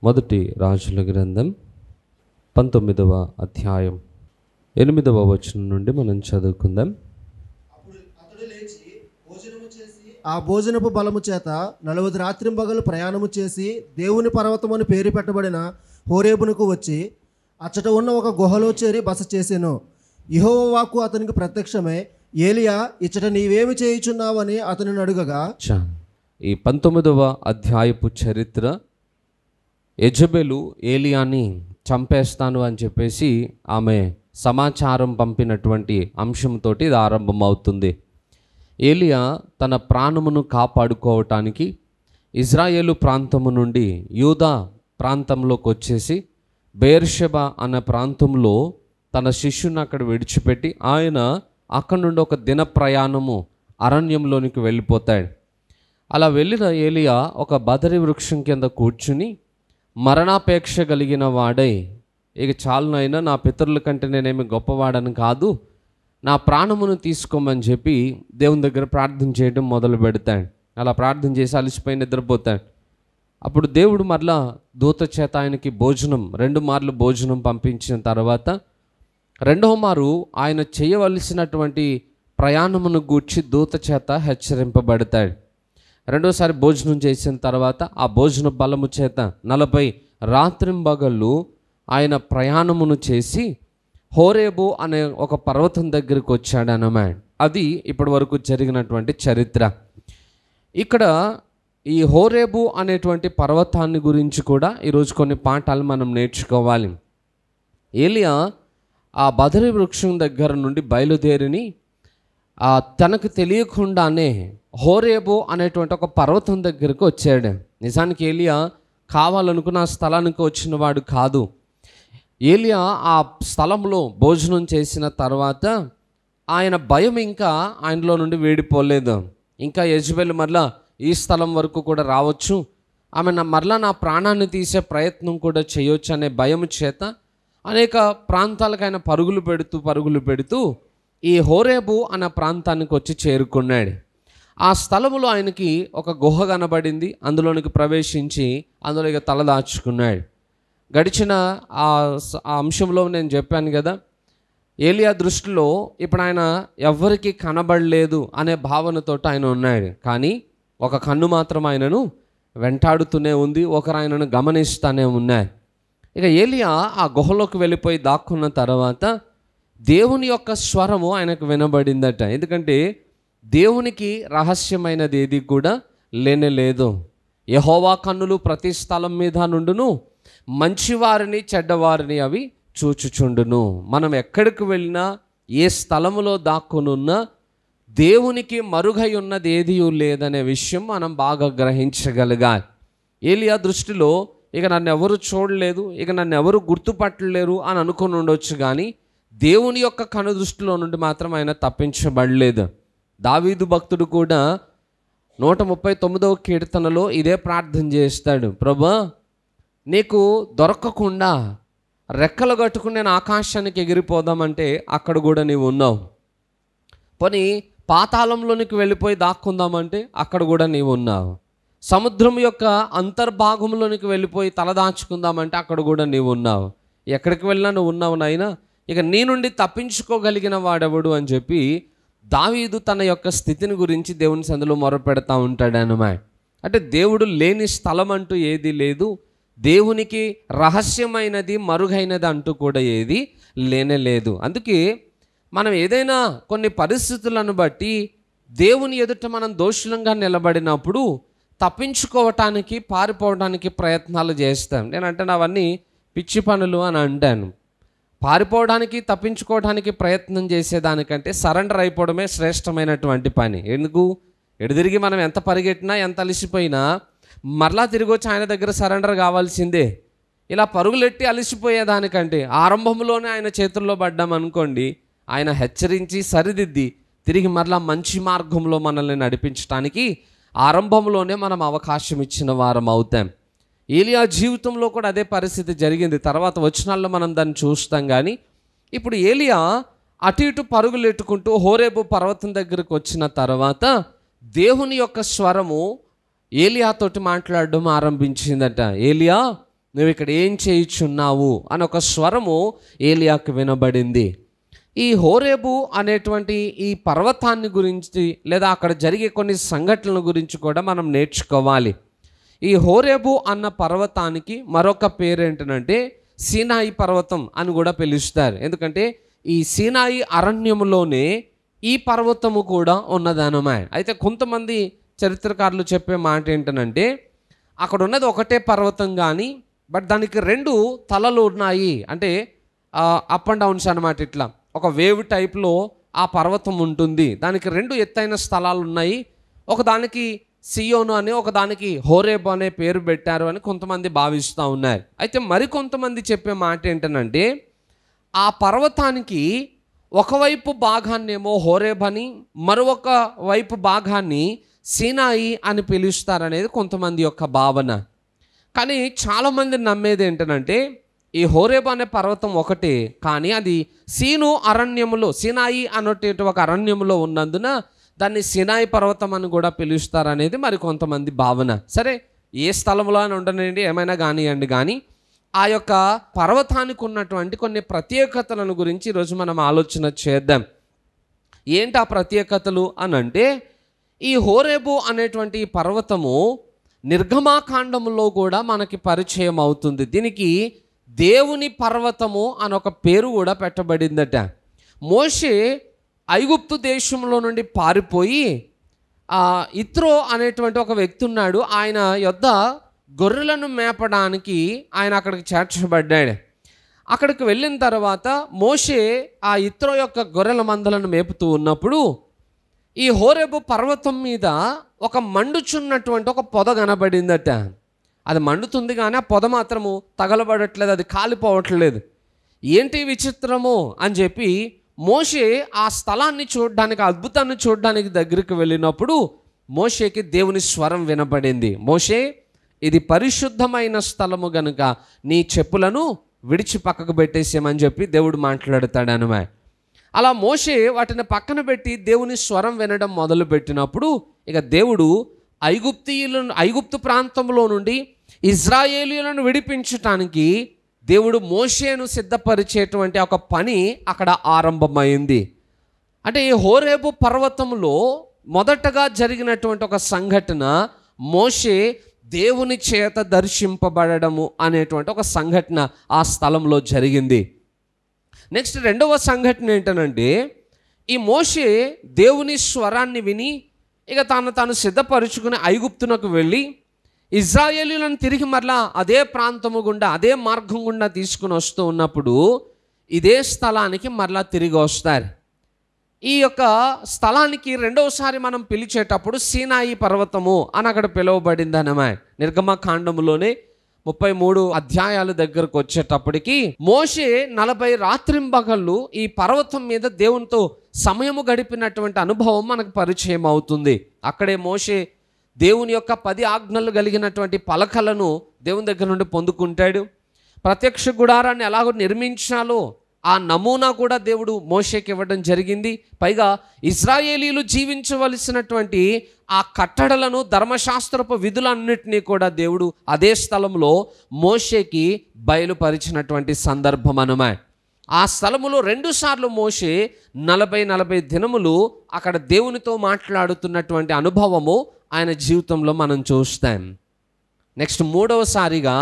మొదటి రాజుల గ్రంథం 19వ అధ్యాయం 8వ వచనం నుండి మనం చదువుకుందాం. ఆ భోజనపు బలము చేత 40 రాత్రింబగలు ప్రయాణము చేసి దేవుని పర్వతమని పేరు పెట్టబడిన హోరేబునకు వచ్చి అచ్చట ఉన్న ఒక గుహలో చేరి బస చేసెను. యెహోవా వాక్కు అతనికి ప్రత్యక్షమై, ఏలియా, ఇచ్చట నీవేమి చేయుచున్నావని అతనిని అడుగగా, ఈ 19వ అధ్యాయపు చరిత్ర యెజబెలు ఏలియాని చంపేస్తాను అని చెప్పేసి ఆమె సమాచారం పంపినటువంటి అంశంతో ఇది ఆరంభమవుతుంది. ఏలియా తన ప్రాణమును కాపాడుకోవటానికి ఇజ్రాయేలు ప్రాంతము నుండి యూదా ప్రాంతంలోకి వచ్చేసి బెయేర్షెబా అనే ప్రాంతంలో తన శిష్యుని అక్కడ విడిచిపెట్టి ఆయన అక్కడ నుండి ఒక దిన ప్రయాణము అరణ్యంలోనికి వెళ్ళిపోతాడు. అలా వెళ్ళిన ఏలియా ఒక బదరి వృక్షం కింద కూర్చుని మరణాపేక్ష కలిగిన వాడై, ఇక చాలునైనా నా పితరుల కంటే నేనేమి గొప్పవాడని కాదు, నా ప్రాణమును తీసుకోమని చెప్పి దేవుని దగ్గర ప్రార్థన చేయడం మొదలు పెడతాడు. అలా ప్రార్థన చేసి అలసిపోయి నిద్రపోతాడు. అప్పుడు దేవుడు మరలా దూత చేత ఆయనకి భోజనం 2 మార్లు భోజనం పంపించిన తర్వాత 2వ మారు ఆయన చేయవలసినటువంటి ప్రయాణమును గూర్చి దూత చేత హెచ్చరింపబడతాడు. 2వసారి భోజనం చేసిన తర్వాత ఆ భోజన బలము చేత 40 రాత్రింబగళ్ళు ఆయన ప్రయాణమును చేసి హోరేబు అనే ఒక పర్వతం దగ్గరికి వచ్చాడు అన్నమాట. అది ఇప్పటి వరకు జరిగినటువంటి చరిత్ర. ఇక్కడ ఈ హోరేబు అనేటువంటి పర్వతాన్ని గురించి కూడా ఈరోజు కొన్ని పాఠాలు మనం నేర్చుకోవాలి. ఏలియా ఆ బదరి వృక్షం దగ్గర నుండి బయలుదేరిని తనకు తెలియకుండానే హోరేబు అనేటువంటి ఒక పర్వతం దగ్గరకు వచ్చాడు. నిజానికి ఏలియా కావాలనుకున్న ఆ స్థలానికి వచ్చిన వాడు కాదు. ఏలియా ఆ స్థలంలో భోజనం చేసిన తర్వాత ఆయన భయం ఇంకా ఆయనలో నుండి వేడిపోలేదు. ఇంకా యెజబెలు మరలా ఈ స్థలం వరకు కూడా రావచ్చు, ఆమె మరలా నా ప్రాణాన్ని తీసే ప్రయత్నం కూడా చేయొచ్చు అనే భయం చేత అనేక ప్రాంతాలకు ఆయన పరుగులు పెడుతూ ఈ హోరేబు అనే ప్రాంతానికి వచ్చి చేరుకున్నాడు. ఆ స్థలంలో ఆయనకి ఒక గుహ కనబడింది. అందులోనికి ప్రవేశించి అందులో ఇక తలదాచుకున్నాడు. గడిచిన ఆ అంశంలో నేను చెప్పాను కదా, ఏలియా దృష్టిలో ఇప్పుడు ఆయన ఎవ్వరికి కనబడలేదు అనే భావనతో ఆయన ఉన్నాడు. కానీ ఒక కన్ను మాత్రం ఆయనను వెంటాడుతూనే ఉంది, ఒకరు ఆయనను గమనిస్తూనే ఉన్నారు. ఇక ఏలియా ఆ గుహలోకి వెళ్ళిపోయి దాక్కున్న తర్వాత దేవుని యొక్క స్వరము ఆయనకు వినబడిందట. ఎందుకంటే దేవునికి రహస్యమైనది ఏది కూడా లేనేలేదు. యెహోవా కన్నులు ప్రతి స్థలం మీద నుండును, మంచివారిని చెడ్డవారిని అవి చూచుచుండును. మనం ఎక్కడికి వెళ్ళినా ఏ స్థలములో దాక్కునున్నా దేవునికి మరుగై ఉన్నది ఏది లేదనే విషయం మనం బాగా గ్రహించగలగాలి. ఏలియా దృష్టిలో ఇక నన్ను ఎవరు చూడలేదు, ఇక నన్ను ఎవరు గుర్తుపట్టలేరు అని అనుకుని ఉండొచ్చు, కానీ దేవుని యొక్క కను దృష్టిలో నుండి మాత్రం ఆయన తప్పించబడలేదు. దావీదు భక్తుడు కూడా 139వ కీర్తనలో ఇదే ప్రార్థన చేస్తాడు. ప్రభువా, నీకు దొరకకుండా రెక్కలు కట్టుకుని నేను ఆకాశానికి ఎగిరిపోదామంటే అక్కడ కూడా నీవు ఉన్నావు. పోనీ పాతాళంలోనికి వెళ్ళిపోయి దాక్కుందామంటే అక్కడ కూడా నీవు ఉన్నావు. సముద్రం యొక్క అంతర్భాగంలోనికి వెళ్ళిపోయి తలదాచుకుందామంటే అక్కడ కూడా నీవు ఉన్నావు. ఎక్కడికి వెళ్ళినా నువ్వు ఉన్నావు నాయనా, ఇక నీ నుండి తప్పించుకోగలిగిన వాడెవడు అని చెప్పి దావీదు తన యొక్క స్థితిని గురించి దేవుని సందులో మొరపెడతా ఉంటాడు అన్నమాట. అంటే దేవుడు లేని స్థలం అంటూ ఏది లేదు, దేవునికి రహస్యమైనది మరుగైనది అంటూ కూడా ఏది లేనేలేదు. అందుకే మనం ఏదైనా కొన్ని పరిస్థితులను బట్టి దేవుని ఎదుట మనం దోషులంగా నిలబడినప్పుడు తప్పించుకోవటానికి పారిపోవడానికి ప్రయత్నాలు చేస్తాం. నేనంటే అవన్నీ పిచ్చి పనులు అని అంటాను. పారిపోవడానికి తప్పించుకోవడానికి ప్రయత్నం చేసేదానికంటే సరెండర్ అయిపోవడమే శ్రేష్టమైనటువంటి పని. ఎందుకు? ఎడుదిరిగి మనం ఎంత పరిగెట్టినా ఎంత అలసిపోయినా మరలా తిరిగి వచ్చి ఆయన దగ్గర సరెండర్ కావాల్సిందే. ఇలా పరుగులెట్టి అలసిపోయేదానికంటే ఆరంభంలోనే ఆయన చేతుల్లో పడ్డామనుకోండి, ఆయన హెచ్చరించి సరిదిద్ది తిరిగి మరలా మంచి మార్గంలో మనల్ని నడిపించడానికి ఆరంభంలోనే మనం అవకాశం ఇచ్చిన వారం అవుతాం. ఏలియా జీవితంలో కూడా అదే పరిస్థితి జరిగింది. తర్వాత వచనాల్లో మనం దాన్ని చూస్తాం. కానీ ఇప్పుడు ఏలియా అటు ఇటు పరుగులెట్టుకుంటూ హోరేబు పర్వతం దగ్గరకు వచ్చిన తర్వాత దేవుని యొక్క స్వరము ఏలియాతోటి మాట్లాడడం ఆరంభించిందట. ఏలియా నువ్వు ఇక్కడ ఏం చేయుచున్నావు అని ఒక స్వరము ఏలియాకు వినబడింది. ఈ హోరేబు అనేటువంటి ఈ పర్వతాన్ని గురించి లేదా అక్కడ జరిగే కొన్ని సంఘటనల గురించి కూడా మనం నేర్చుకోవాలి. ఈ హోరేబు అన్న పర్వతానికి మరొక పేరు ఏంటంటే సీనాయి పర్వతం అని కూడా పిలుస్తారు. ఎందుకంటే ఈ సీనాయి అరణ్యములోనే ఈ పర్వతము కూడా ఉన్నదన్నమాట. అయితే కొంతమంది చరిత్రకారులు చెప్పే మాట ఏంటంటే అక్కడ ఉన్నది ఒకటే పర్వతం కానీ బట్ దానికి 2 తలలు ఉన్నాయి. అంటే అప్ అండ్ డౌన్స్ అనమాట. ఇట్లా ఒక వేవ్ టైప్లో ఆ పర్వతం ఉంటుంది. దానికి 2 ఎత్తైన స్థలాలు ఉన్నాయి. ఒకదానికి సియోను అని, ఒకదానికి హోరేబు అనే పేరు పెట్టారు అని కొంతమంది భావిస్తూ ఉన్నారు. అయితే మరికొంతమంది చెప్పే మాట ఏంటంటే ఆ పర్వతానికి ఒకవైపు భాగాన్నేమో హోరేబ్ అని, మరొక వైపు భాగాన్ని సీనాయి అని పిలుస్తారనేది కొంతమంది యొక్క భావన. కానీ చాలామంది నమ్మేది ఏంటంటే ఈ హోరేబ్ అనే పర్వతం ఒకటే, కానీ అది సీనాయి అనేటువంటి ఒక అరణ్యములో ఉన్నందున దాన్ని సీనాయి పర్వతం అని కూడా పిలుస్తారనేది మరి కొంతమంది భావన. సరే, ఏ స్థలంలో అని ఉండనండి, ఏమైనా కానివ్వండి, కానీ ఆ యొక్క పర్వతానికి ఉన్నటువంటి కొన్ని ప్రత్యేకతలను గురించి ఈరోజు మనం ఆలోచన చేద్దాం. ఏంటి ఆ ప్రత్యేకతలు అని అంటే ఈ హోరేబు అనేటువంటి పర్వతము నిర్గమాకాండములో కూడా మనకి పరిచయం అవుతుంది. దీనికి దేవుని పర్వతము అని ఒక పేరు కూడా పెట్టబడిందట. మోషే ఐగుప్తు దేశంలో నుండి పారిపోయి ఇత్రో అనేటువంటి ఒక వ్యక్తి ఉన్నాడు. ఆయన యొద్ద గొర్రెలను మేపడానికి ఆయన అక్కడికి చేర్చబడ్డాడు. అక్కడికి వెళ్ళిన తర్వాత మోషే ఆ ఇత్రో యొక్క గొర్రెల మందలను మేపుతూ ఉన్నప్పుడు ఈ హోరేబు పర్వతం మీద ఒక మండుచున్నటువంటి ఒక పొద కనబడిందట. అది మండుతుంది కానీ ఆ పొద మాత్రము తగలబడట్లేదు, అది కాలిపోవట్లేదు. ఏంటి విచిత్రము అని చెప్పి మోషే ఆ స్థలాన్ని చూడడానికి, అద్భుతాన్ని చూడడానికి దగ్గరికి వెళ్ళినప్పుడు మోషేకి దేవుని స్వరం వినబడింది. మోషే, ఇది పరిశుద్ధమైన స్థలము గనుక నీ చెప్పులను విడిచి పక్కకు పెట్టేసేమని చెప్పి దేవుడు మాట్లాడతాడు అనమాట. అలా మోషే వాటిని పక్కన పెట్టి దేవుని స్వరం వినడం మొదలుపెట్టినప్పుడు ఇక దేవుడు ఐగుప్తు ప్రాంతంలో నుండి ఇజ్రాయేలీయులను విడిపించటానికి దేవుడు మోషేను సిద్ధపరిచేటువంటి ఒక పని అక్కడ ఆరంభమైంది. అంటే ఈ హోరేబు పర్వతంలో మొదటగా జరిగినటువంటి ఒక సంఘటన మోషే దేవుని చేత దర్శింపబడము అనేటువంటి ఒక సంఘటన ఆ స్థలంలో జరిగింది. నెక్స్ట్ రెండవ సంఘటన ఏంటనంటే ఈ మోషే దేవుని స్వరాన్ని విని ఇక తాను సిద్ధపరుచుకుని ఐగుప్తునకు వెళ్ళి ఇజ్రాయేలీయులను తిరిగి మరలా అదే ప్రాంతము గుండా, అదే మార్గం గుండా తీసుకుని వస్తూ ఉన్నప్పుడు ఇదే స్థలానికి మరలా తిరిగి వస్తారు. ఈ యొక్క స్థలానికి రెండవసారి మనం పిలిచేటప్పుడు సీనాయి పర్వతము అని అక్కడ పిలువబడింది అన్నమాట. నిర్గమకాండములోనే 33 అధ్యాయాల దగ్గరకు వచ్చేటప్పటికి మోషే 40 రాత్రింబగళ్ళు ఈ పర్వతం మీద దేవునితో సమయము గడిపినటువంటి అనుభవం మనకు పరిచయం అవుతుంది. అక్కడే మోషే దేవుని యొక్క 10 ఆజ్ఞలు కలిగినటువంటి పలకలను దేవుని దగ్గర నుండి పొందుకుంటాడు. ప్రత్యక్ష గుడారాన్ని ఎలాగో నిర్మించాలో ఆ నమూనా కూడా దేవుడు మోషేకి ఇవ్వడం జరిగింది. పైగా ఇశ్రాయేలీయులు జీవించవలసినటువంటి ఆ కట్టడలను, ధర్మశాస్త్రపు విధులన్నిటినీ కూడా దేవుడు అదే స్థలంలో మోషేకి బయలుపరిచినటువంటి సందర్భం అన్నమాట. ఆ స్థలములో 2 సార్లు మోషే 40 దినములు అక్కడ దేవునితో మాట్లాడుతున్నటువంటి అనుభవము ఆయన జీవితంలో మనం చూస్తాం. నెక్స్ట్ 3వసారిగా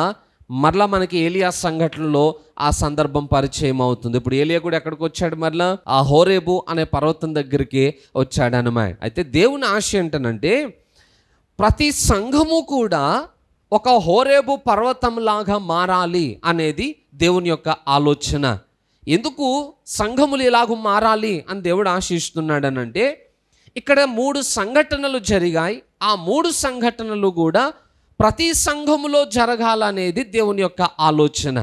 మరలా మనకి ఏలియా సంఘటనలో ఆ సందర్భం పరిచయం అవుతుంది. ఇప్పుడు ఏలియా కూడా ఎక్కడికి వచ్చాడు? మరలా ఆ హోరేబు అనే పర్వతం దగ్గరికి వచ్చాడు అన్నమాట. అయితే దేవుని ఆశ ఏంటనంటే ప్రతి సంఘము కూడా ఒక హోరేబు పర్వతంలాగా మారాలి అనేది దేవుని యొక్క ఆలోచన. ఎందుకు సంఘములు ఇలాగూ మారాలి అని దేవుడు ఆశిస్తున్నాడనంటే ఇక్కడ 3 సంఘటనలు జరిగాయి. ఆ 3 సంఘటనలు కూడా ప్రతి సంఘములో జరగాలనేది దేవుని యొక్క ఆలోచన.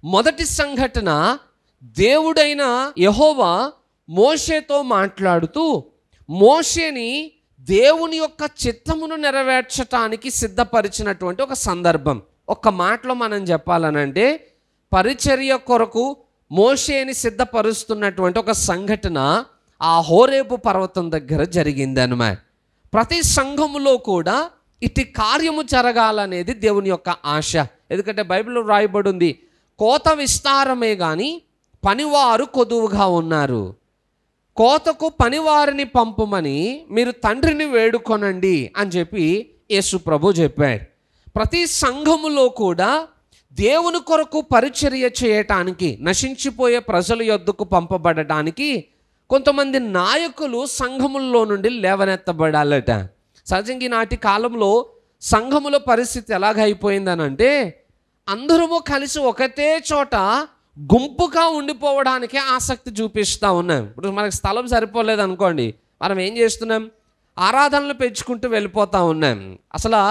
మొదటి సంఘటన, దేవుడైన యెహోవా మోషేతో మాట్లాడుతూ మోషేని దేవుని యొక్క చిత్తమును నెరవేర్చటానికి సిద్ధపరిచినటువంటి ఒక సందర్భం. ఒక్క మాటలో మనం చెప్పాలనంటే పరిచర్య కొరకు మోషేని సిద్ధపరుస్తున్నటువంటి ఒక సంఘటన ఆ హోరేబు పర్వతం దగ్గర జరిగిందన్నమాట. ప్రతి సంఘములో కూడా ఇటు కార్యము జరగాలనేది దేవుని యొక్క ఆశ. ఎందుకంటే బైబిల్లో రాయబడి ఉంది, కోత విస్తారమే కానీ పనివారు కొదువుగా ఉన్నారు. కోతకు పనివారిని పంపమని మీరు తండ్రిని వేడుకొనండి అని చెప్పి యేసు ప్రభు చెప్పాడు. ప్రతి సంఘములో కూడా దేవుని కొరకు పరిచర్య చేయటానికి, నశించిపోయే ప్రజల యొద్దకు పంపబడటానికి కొంతమంది నాయకులు సంఘముల్లో నుండి లేవనెత్తబడాలట. సహజంగా ఈనాటి కాలంలో సంఘముల పరిస్థితి ఎలాగైపోయిందనంటే, అందరము కలిసి ఒకటే చోట గుంపుగా ఉండిపోవడానికే ఆసక్తి చూపిస్తూ ఉన్నాం. ఇప్పుడు మనకు స్థలం సరిపోలేదు అనుకోండి, మనం ఏం చేస్తున్నాం, ఆరాధనలు పెంచుకుంటూ వెళ్ళిపోతూ ఉన్నాం. అసలు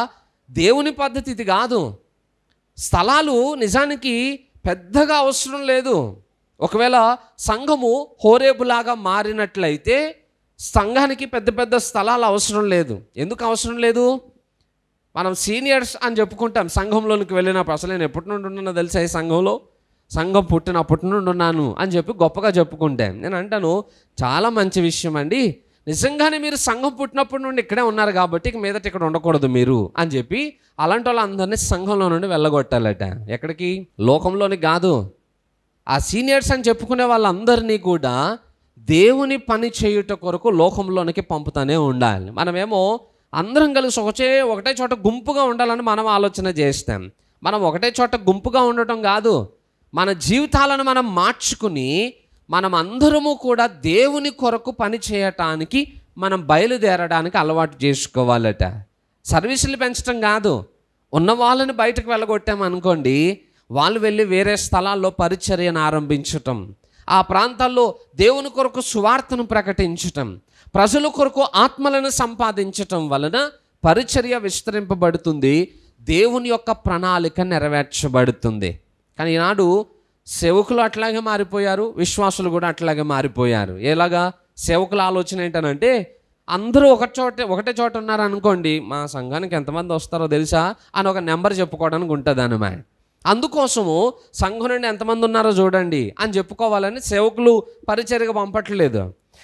దేవుని పద్ధతి ఇది కాదు. స్థలాలు నిజానికి పెద్దగా అవసరం లేదు. ఒకవేళ సంఘము హోరేబులాగా మారినట్లయితే సంఘానికి పెద్ద పెద్ద స్థలాలు అవసరం లేదు. ఎందుకు అవసరం లేదు? మనం సీనియర్స్ అని చెప్పుకుంటాం సంఘంలోనికి వెళ్ళినప్పుడు. అసలు నేను ఎప్పటి నుండి ఉన్నానో తెలుసా ఈ సంఘంలో, సంఘం పుట్టినప్పటి నుండి ఉన్నాను అని చెప్పి గొప్పగా చెప్పుకుంటాం. నేను అంటాను, చాలా మంచి విషయం అండి, నిజంగానే మీరు సంఘం పుట్టినప్పటి నుండి ఇక్కడే ఉన్నారు కాబట్టి ఇక మీదట ఇక్కడ ఉండకూడదు మీరు అని చెప్పి అలాంటి వాళ్ళందరినీ సంఘంలో నుండి వెళ్ళగొట్టాలట. ఎక్కడికి? లోకంలోని కాదు. ఆ సీనియర్స్ అని చెప్పుకునే వాళ్ళందరినీ కూడా దేవుని పని చేయుట కొరకు లోకంలోనికి పంపుతూనే ఉండాలి. మనమేమో అందరం కలిసి ఒకటే చోట గుంపుగా ఉండాలని మనం ఆలోచన చేస్తాం. మనం ఒకటే చోట గుంపుగా ఉండటం కాదు, మన జీవితాలను మనం మార్చుకుని మనం అందరము కూడా దేవుని కొరకు పని చేయటానికి మనం బయలుదేరడానికి అలవాటు చేసుకోవాలట. సర్వీసులు పెంచడం కాదు. ఉన్న వాళ్ళని బయటకు వెళ్ళగొట్టామనుకోండి, వాళ్ళు వెళ్ళి వేరే స్థలాల్లో పరిచర్యను ఆరంభించటం, ఆ ప్రాంతాల్లో దేవుని కొరకు సువార్తను ప్రకటించటం, ప్రజల కొరకు ఆత్మలను సంపాదించటం వలన పరిచర్య విస్తరింపబడుతుంది, దేవుని యొక్క ప్రణాళిక నెరవేర్చబడుతుంది. కానీ ఈనాడు సేవకులు అట్లాగే మారిపోయారు, విశ్వాసులు కూడా అట్లాగే మారిపోయారు. ఎలాగా? సేవకుల ఆలోచన ఏంటనంటే, అందరూ ఒకటే చోట ఉన్నారనుకోండి, మా సంఘానికి ఎంతమంది వస్తారో తెలుసా అని ఒక నెంబర్ చెప్పుకోవడానికి ఉంటుంది అన్నమాట. అందుకోసము సంఘం నుండి ఎంతమంది ఉన్నారో చూడండి అని చెప్పుకోవాలని సేవకులు పరిచర్యగా పంపట్లేదు.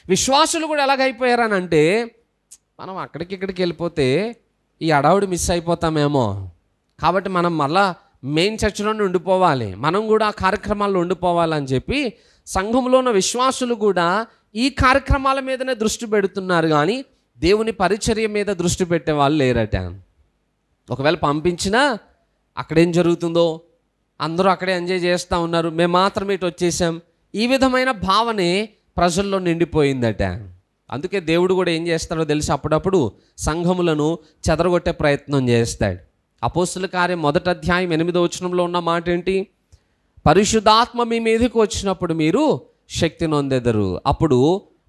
విశ్వాసులు కూడా ఎలాగైపోయారనంటే, మనం అక్కడికి వెళ్ళిపోతే ఈ అడావుడి మిస్ అయిపోతామేమో, కాబట్టి మనం మళ్ళా మెయిన్ చర్చిలోనే ఉండిపోవాలి, మనం కూడా ఆ కార్యక్రమాల్లో ఉండిపోవాలని చెప్పి సంఘంలో ఉన్న విశ్వాసులు కూడా ఈ కార్యక్రమాల మీదనే దృష్టి పెడుతున్నారు, కానీ దేవుని పరిచర్య మీద దృష్టి పెట్టే వాళ్ళు లేరట. ఒకవేళ పంపించినా అక్కడేం జరుగుతుందో, అందరూ అక్కడే ఎంజాయ్ చేస్తూ ఉన్నారు, మేము మాత్రం ఇటు వచ్చేసాం, ఈ విధమైన భావనే ప్రజల్లో నిండిపోయిందట. అందుకే దేవుడు కూడా ఏం చేస్తాడో తెలిసి అప్పుడప్పుడు సంఘములను చెదరగొట్టే ప్రయత్నం చేస్తాడు. అపోస్తుల కార్యం 1వ అధ్యాయం 8వ వచనంలో ఉన్న మాట ఏంటి? పరిశుద్ధాత్మ మీ మీదకి వచ్చినప్పుడు మీరు శక్తి నొందెదరు. అప్పుడు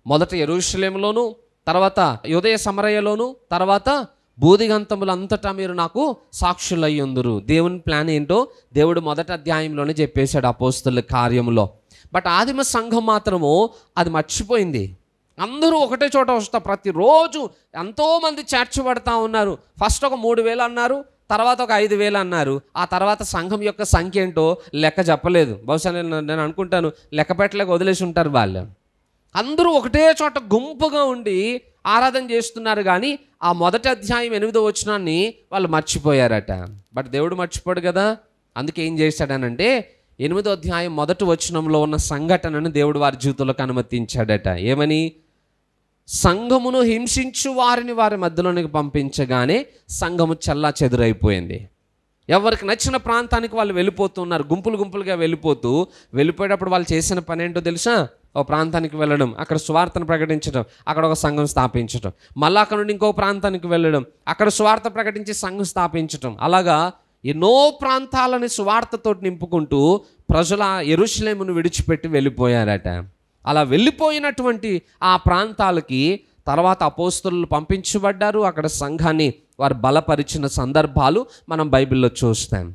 మొదట యెరూషలేములోను, తర్వాత యూదయ సమరయలోను, తర్వాత బూదిగంతములంతటా మీరు నాకు సాక్షులయ్యుందురు. దేవుని ప్లాన్ ఏంటో దేవుడు 1వ అధ్యాయంలోనే చెప్పేశాడు అపోస్తుల కార్యంలో. బట్ ఆదిమ సంఘం మాత్రము అది మర్చిపోయింది. అందరూ ఒకటే చోట వస్తారు, ప్రతిరోజు ఎంతోమంది చేర్చబడతా ఉన్నారు. ఫస్ట్ ఒక 3,000 అన్నారు, తర్వాత ఒక 5,000 అన్నారు. ఆ తర్వాత సంఘం యొక్క సంఖ్య ఏంటో లెక్క చెప్పలేదు. బహుశా నేను అనుకుంటాను లెక్క పెట్టలేక వదిలేసి ఉంటారు వాళ్ళు. అందరూ ఒకటే చోట గుంపుగా ఉండి ఆరాధన చేస్తున్నారు, కానీ ఆ 1వ అధ్యాయం 8వ వచనాన్ని వాళ్ళు మర్చిపోయారట. బట్ దేవుడు మర్చిపోడు కదా. అందుకే ఏం చేశాడనంటే 8వ అధ్యాయం 1వ వచనంలో ఉన్న సంఘటనను దేవుడు వారి జీవితంలోకి అనుమతించాడట. ఏమని? సంఘమును హింసించు వారిని వారి మధ్యలోనికి పంపించగానే సంఘము చల్లా చెదురైపోయింది. ఎవరికి నచ్చిన ప్రాంతానికి వాళ్ళు వెళ్ళిపోతున్నారు, గుంపులుగా వెళ్ళిపోయేటప్పుడు వాళ్ళు చేసిన పని ఏంటో తెలుసా? ఒక ప్రాంతానికి వెళ్ళడం, అక్కడ సువార్తను ప్రకటించడం, అక్కడ ఒక సంఘం స్థాపించడం, మళ్ళీ అక్కడ నుండి ఇంకో ప్రాంతానికి వెళ్ళడం, అక్కడ సువార్త ప్రకటించి సంఘం స్థాపించడం. అలాగా ఎన్నో ప్రాంతాలని సువార్తతో నింపుకుంటూ ప్రజల యెరూషలేమును విడిచిపెట్టి వెళ్ళిపోయారట. అలా వెళ్ళిపోయినటువంటి ఆ ప్రాంతాలకి తర్వాత అపోస్తలులు పంపించబడ్డారు. అక్కడ సంఘాన్ని వారు బలపరిచిన సందర్భాలు మనం బైబిల్లో చూస్తాం.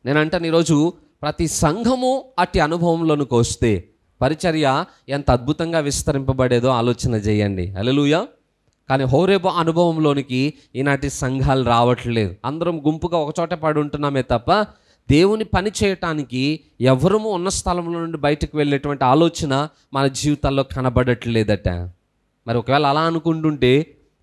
నేనంటాను, ఈరోజు ప్రతి సంఘము అట్టి అనుభవంలోనికి వస్తే పరిచర్య ఎంత అద్భుతంగా విస్తరింపబడేదో ఆలోచన చేయండి. హల్లెలూయా. కానీ హోరేబు అనుభవంలోనికి ఈనాటి సంఘాలు రావట్లేదు. అందరం గుంపుగా ఒకచోట పడి ఉంటున్నామే తప్ప దేవుని పని చేయటానికి ఎవరము ఉన్న స్థలంలో నుండి బయటకు వెళ్ళేటువంటి ఆలోచన మన జీవితాల్లో కనబడట్లేదట. మరి ఒకవేళ అలా అనుకుంటుంటే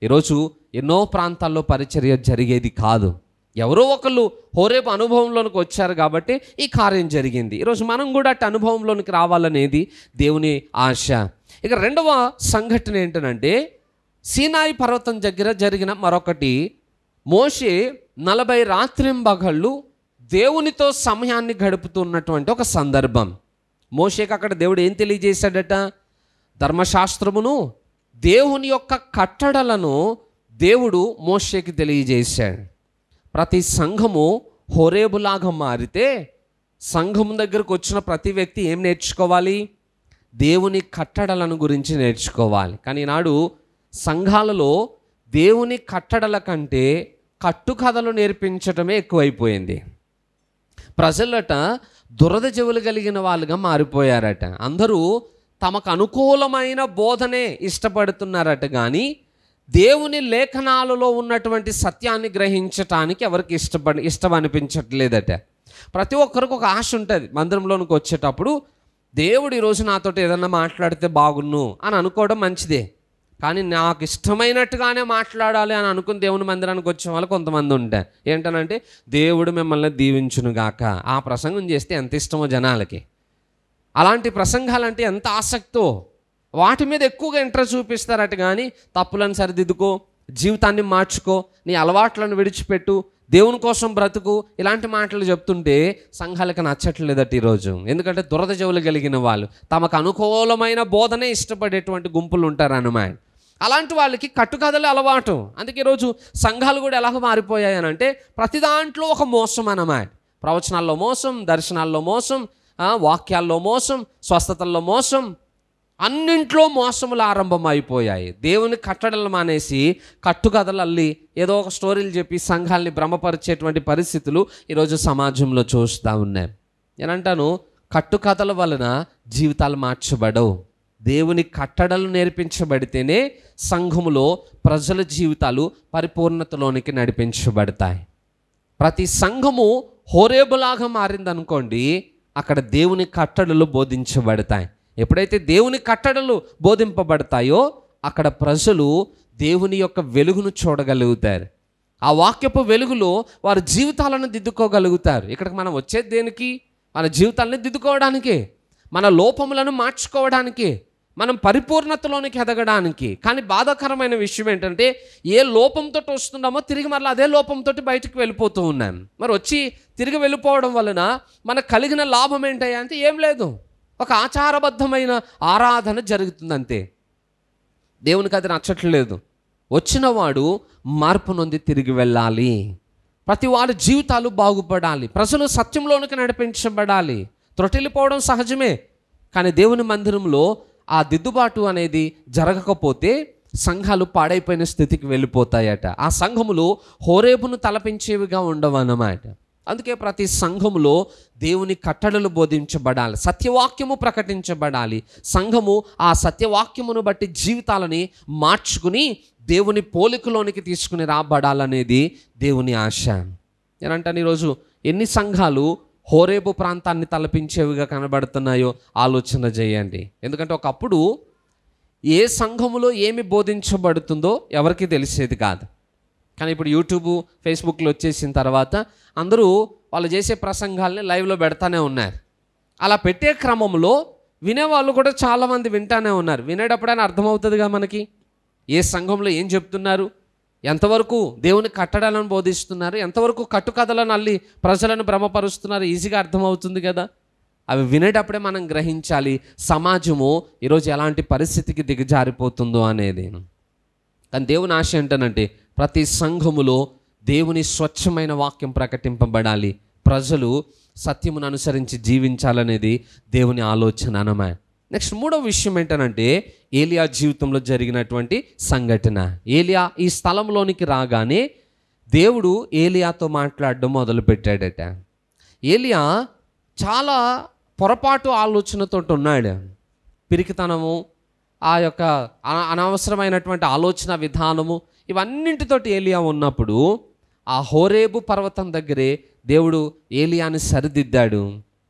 ఈరోజు ఎన్నో ప్రాంతాల్లో పరిచర్య జరిగేది కాదు. ఎవరో ఒకళ్ళు హోరేబు అనుభవంలోనికి వచ్చారు కాబట్టి ఈ కార్యం జరిగింది. ఈరోజు మనం కూడా అటు అనుభవంలోనికి రావాలనేది దేవుని ఆశ. ఇక రెండవ సంఘటన ఏంటంటే సీనాయి పర్వతం దగ్గర జరిగిన మరొకటి. మోషే 40 రాత్రింబగళ్ళు దేవునితో సమయాన్ని గడుపుతున్నటువంటి ఒక సందర్భం. మోషేకి అక్కడ దేవుడు ఏం తెలియజేశాడట? ధర్మశాస్త్రమును దేవుని యొక్క కట్టడలను దేవుడు మోషేకి తెలియజేశాడు. ప్రతి సంఘము హోరేబులాగా మారితే సంఘం దగ్గరకు వచ్చిన ప్రతి వ్యక్తి ఏం నేర్చుకోవాలి? దేవుని కట్టడలను గురించి నేర్చుకోవాలి. కానీ ఈనాడు సంఘాలలో దేవుని కట్టడల కంటే కట్టుకథలు నేర్పించటమే ఎక్కువైపోయింది. ప్రజలట దురద చెవులు కలిగిన వాళ్ళుగా మారిపోయారట. అందరూ తమకు అనుకూలమైన బోధనే ఇష్టపడుతున్నారట, కానీ దేవుని లేఖనాలలో ఉన్నటువంటి సత్యాన్ని గ్రహించటానికి ఎవరికి ఇష్టం అనిపించట్లేదట. ప్రతి ఒక్కరికి ఒక ఆశ ఉంటుంది. మందిరంలోనికి వచ్చేటప్పుడు దేవుడు ఈరోజు నాతోటి ఏదన్నా మాట్లాడితే బాగున్ను అని అనుకోవడం మంచిదే, కానీ నాకు ఇష్టమైనట్టుగానే మాట్లాడాలి అని అనుకుని దేవుని మందిరానికి వచ్చే వాళ్ళు కొంతమంది ఉంటారు. ఏంటనంటే దేవుడు మిమ్మల్ని దీవించునుగాక. ఆ ప్రసంగం చేస్తే ఎంత ఇష్టమో జనాలకి. అలాంటి ప్రసంగాలంటే ఎంత ఆసక్తో వాటి మీద ఎక్కువగా ఇంట్రెస్ట్ చూపిస్తారట. కానీ తప్పులను సరిదిద్దుకో, జీవితాన్ని మార్చుకో, నీ అలవాట్లను విడిచిపెట్టు, దేవుని కోసం బ్రతుకు, ఇలాంటి మాటలు చెప్తుంటే సంఘాలకు నచ్చట్లేదట ఈరోజు. ఎందుకంటే దురద చెవులు కలిగిన వాళ్ళు, తమకు అనుకూలమైన బోధనే ఇష్టపడేటువంటి గుంపులు ఉంటారన్నమాట. అలాంటి వాళ్ళకి కట్టుకథలు అలవాటు. అందుకే ఈరోజు సంఘాలు కూడా ఎలాగ మారిపోయాయనంటే ప్రతి దాంట్లో ఒక మోసం అన్నమాట. ప్రవచనాల్లో మోసం, దర్శనాల్లో మోసం, వాక్యాల్లో మోసం, స్వస్థతల్లో మోసం, అన్నింట్లో మోసములు ఆరంభమైపోయాయి. దేవుని కట్టడలు మానేసి కట్టుకథలు అల్లి ఏదో ఒక స్టోరీలు చెప్పి సంఘాలని భ్రమపరిచేటువంటి పరిస్థితులు ఈరోజు సమాజంలో చూస్తూ ఉన్నాయి. నేనంటాను, కట్టుకథల వలన జీవితాలు మార్చబడవు. దేవుని కట్టడలు నేర్పించబడితేనే సంఘములో ప్రజల జీవితాలు పరిపూర్ణతలోనికి నడిపించబడతాయి. ప్రతి సంఘము హోరేబులాగా మారిందనుకోండి, అక్కడ దేవుని కట్టడలు బోధించబడతాయి. ఎప్పుడైతే దేవుని కట్టడలు బోధింపబడతాయో అక్కడ ప్రజలు దేవుని యొక్క వెలుగును చూడగలుగుతారు. ఆ వాక్యపు వెలుగులో వారి జీవితాలను దిద్దుకోగలుగుతారు. ఇక్కడికి మనం వచ్చేది దేనికి? మన జీవితాలను దిద్దుకోవడానికే, మన లోపములను మార్చుకోవడానికి, మనం పరిపూర్ణతలోనికి ఎదగడానికి. కానీ బాధాకరమైన విషయం ఏంటంటే ఏ లోపంతో వస్తున్నామో తిరిగి మళ్ళీ అదే లోపంతో బయటకు వెళ్ళిపోతూ ఉన్నాం. మరి వచ్చి తిరిగి వెళ్ళిపోవడం వలన మనకు కలిగిన లాభం ఏంటంటే అంటే ఏం లేదు, ఒక ఆచారబద్ధమైన ఆరాధన జరుగుతుందంతే. దేవునికి అది నచ్చట్లేదు. వచ్చినవాడు మార్పు నొంది తిరిగి వెళ్ళాలి. ప్రతి వారి జీవితాలు బాగుపడాలి, ప్రజలు సత్యంలోనికి నడిపించబడాలి. త్రొట్టిల్లిపోవడం సహజమే, కానీ దేవుని మందిరంలో ఆ దిద్దుబాటు అనేది జరగకపోతే సంఘాలు పాడైపోయిన స్థితికి వెళ్ళిపోతాయట. ఆ సంఘములు హోరేబును తలపించేవిగా ఉండవన్నమాట. అందుకే ప్రతి సంఘములో దేవుని కట్టడలు బోధించబడాలి, సత్యవాక్యము ప్రకటించబడాలి. సంఘము ఆ సత్యవాక్యమును బట్టి జీవితాలని మార్చుకుని దేవుని పోలికలోనికి తీసుకుని రాబడాలనేది దేవుని ఆశ. నేనంటాను, ఈరోజు ఎన్ని సంఘాలు హోరేబు ప్రాంతాన్ని తలపించేవిగా కనబడుతున్నాయో ఆలోచన చేయండి. ఎందుకంటే ఒకప్పుడు ఏ సంఘములో ఏమి బోధించబడుతుందో ఎవరికి తెలిసేది కాదు. కానీ ఇప్పుడు యూట్యూబ్, ఫేస్బుక్లో వచ్చేసిన తర్వాత అందరూ వాళ్ళు చేసే ప్రసంగాల్ని లైవ్లో పెడతానే ఉన్నారు. అలా పెట్టే క్రమంలో వినేవాళ్ళు కూడా చాలామంది వింటానే ఉన్నారు. వినేటప్పుడైనా అర్థమవుతుందిగా మనకి ఏ సంఘంలో ఏం చెప్తున్నారు, ఎంతవరకు దేవుని కట్టడాలను బోధిస్తున్నారు, ఎంతవరకు కట్టుకథలను అల్లి ప్రజలను భ్రమపరుస్తున్నారు, ఈజీగా అర్థమవుతుంది కదా. అవి వినేటప్పుడే మనం గ్రహించాలి సమాజము ఈరోజు ఎలాంటి పరిస్థితికి దిగజారిపోతుందో అనేది. కానీ దేవుని ఆశ ఏంటనంటే ప్రతి సంఘములో దేవుని స్వచ్ఛమైన వాక్యం ప్రకటింపబడాలి, ప్రజలు సత్యమును అనుసరించి జీవించాలనేది దేవుని ఆలోచన అన్నమాట. నెక్స్ట్ మూడవ విషయం ఏంటనంటే ఏలియా జీవితంలో జరిగినటువంటి సంఘటన. ఏలియా ఈ స్థలంలోనికి రాగానే దేవుడు ఏలియాతో మాట్లాడడం మొదలుపెట్టాడట. ఏలియా చాలా పొరపాటు ఆలోచనతో ఉన్నాడు. పిరికితనము, ఆ యొక్క అనవసరమైనటువంటి ఆలోచన విధానము, ఇవన్నింటితోటి ఏలియా ఉన్నప్పుడు ఆ హోరేబు పర్వతం దగ్గరే దేవుడు ఏలియాని సరిదిద్దాడు.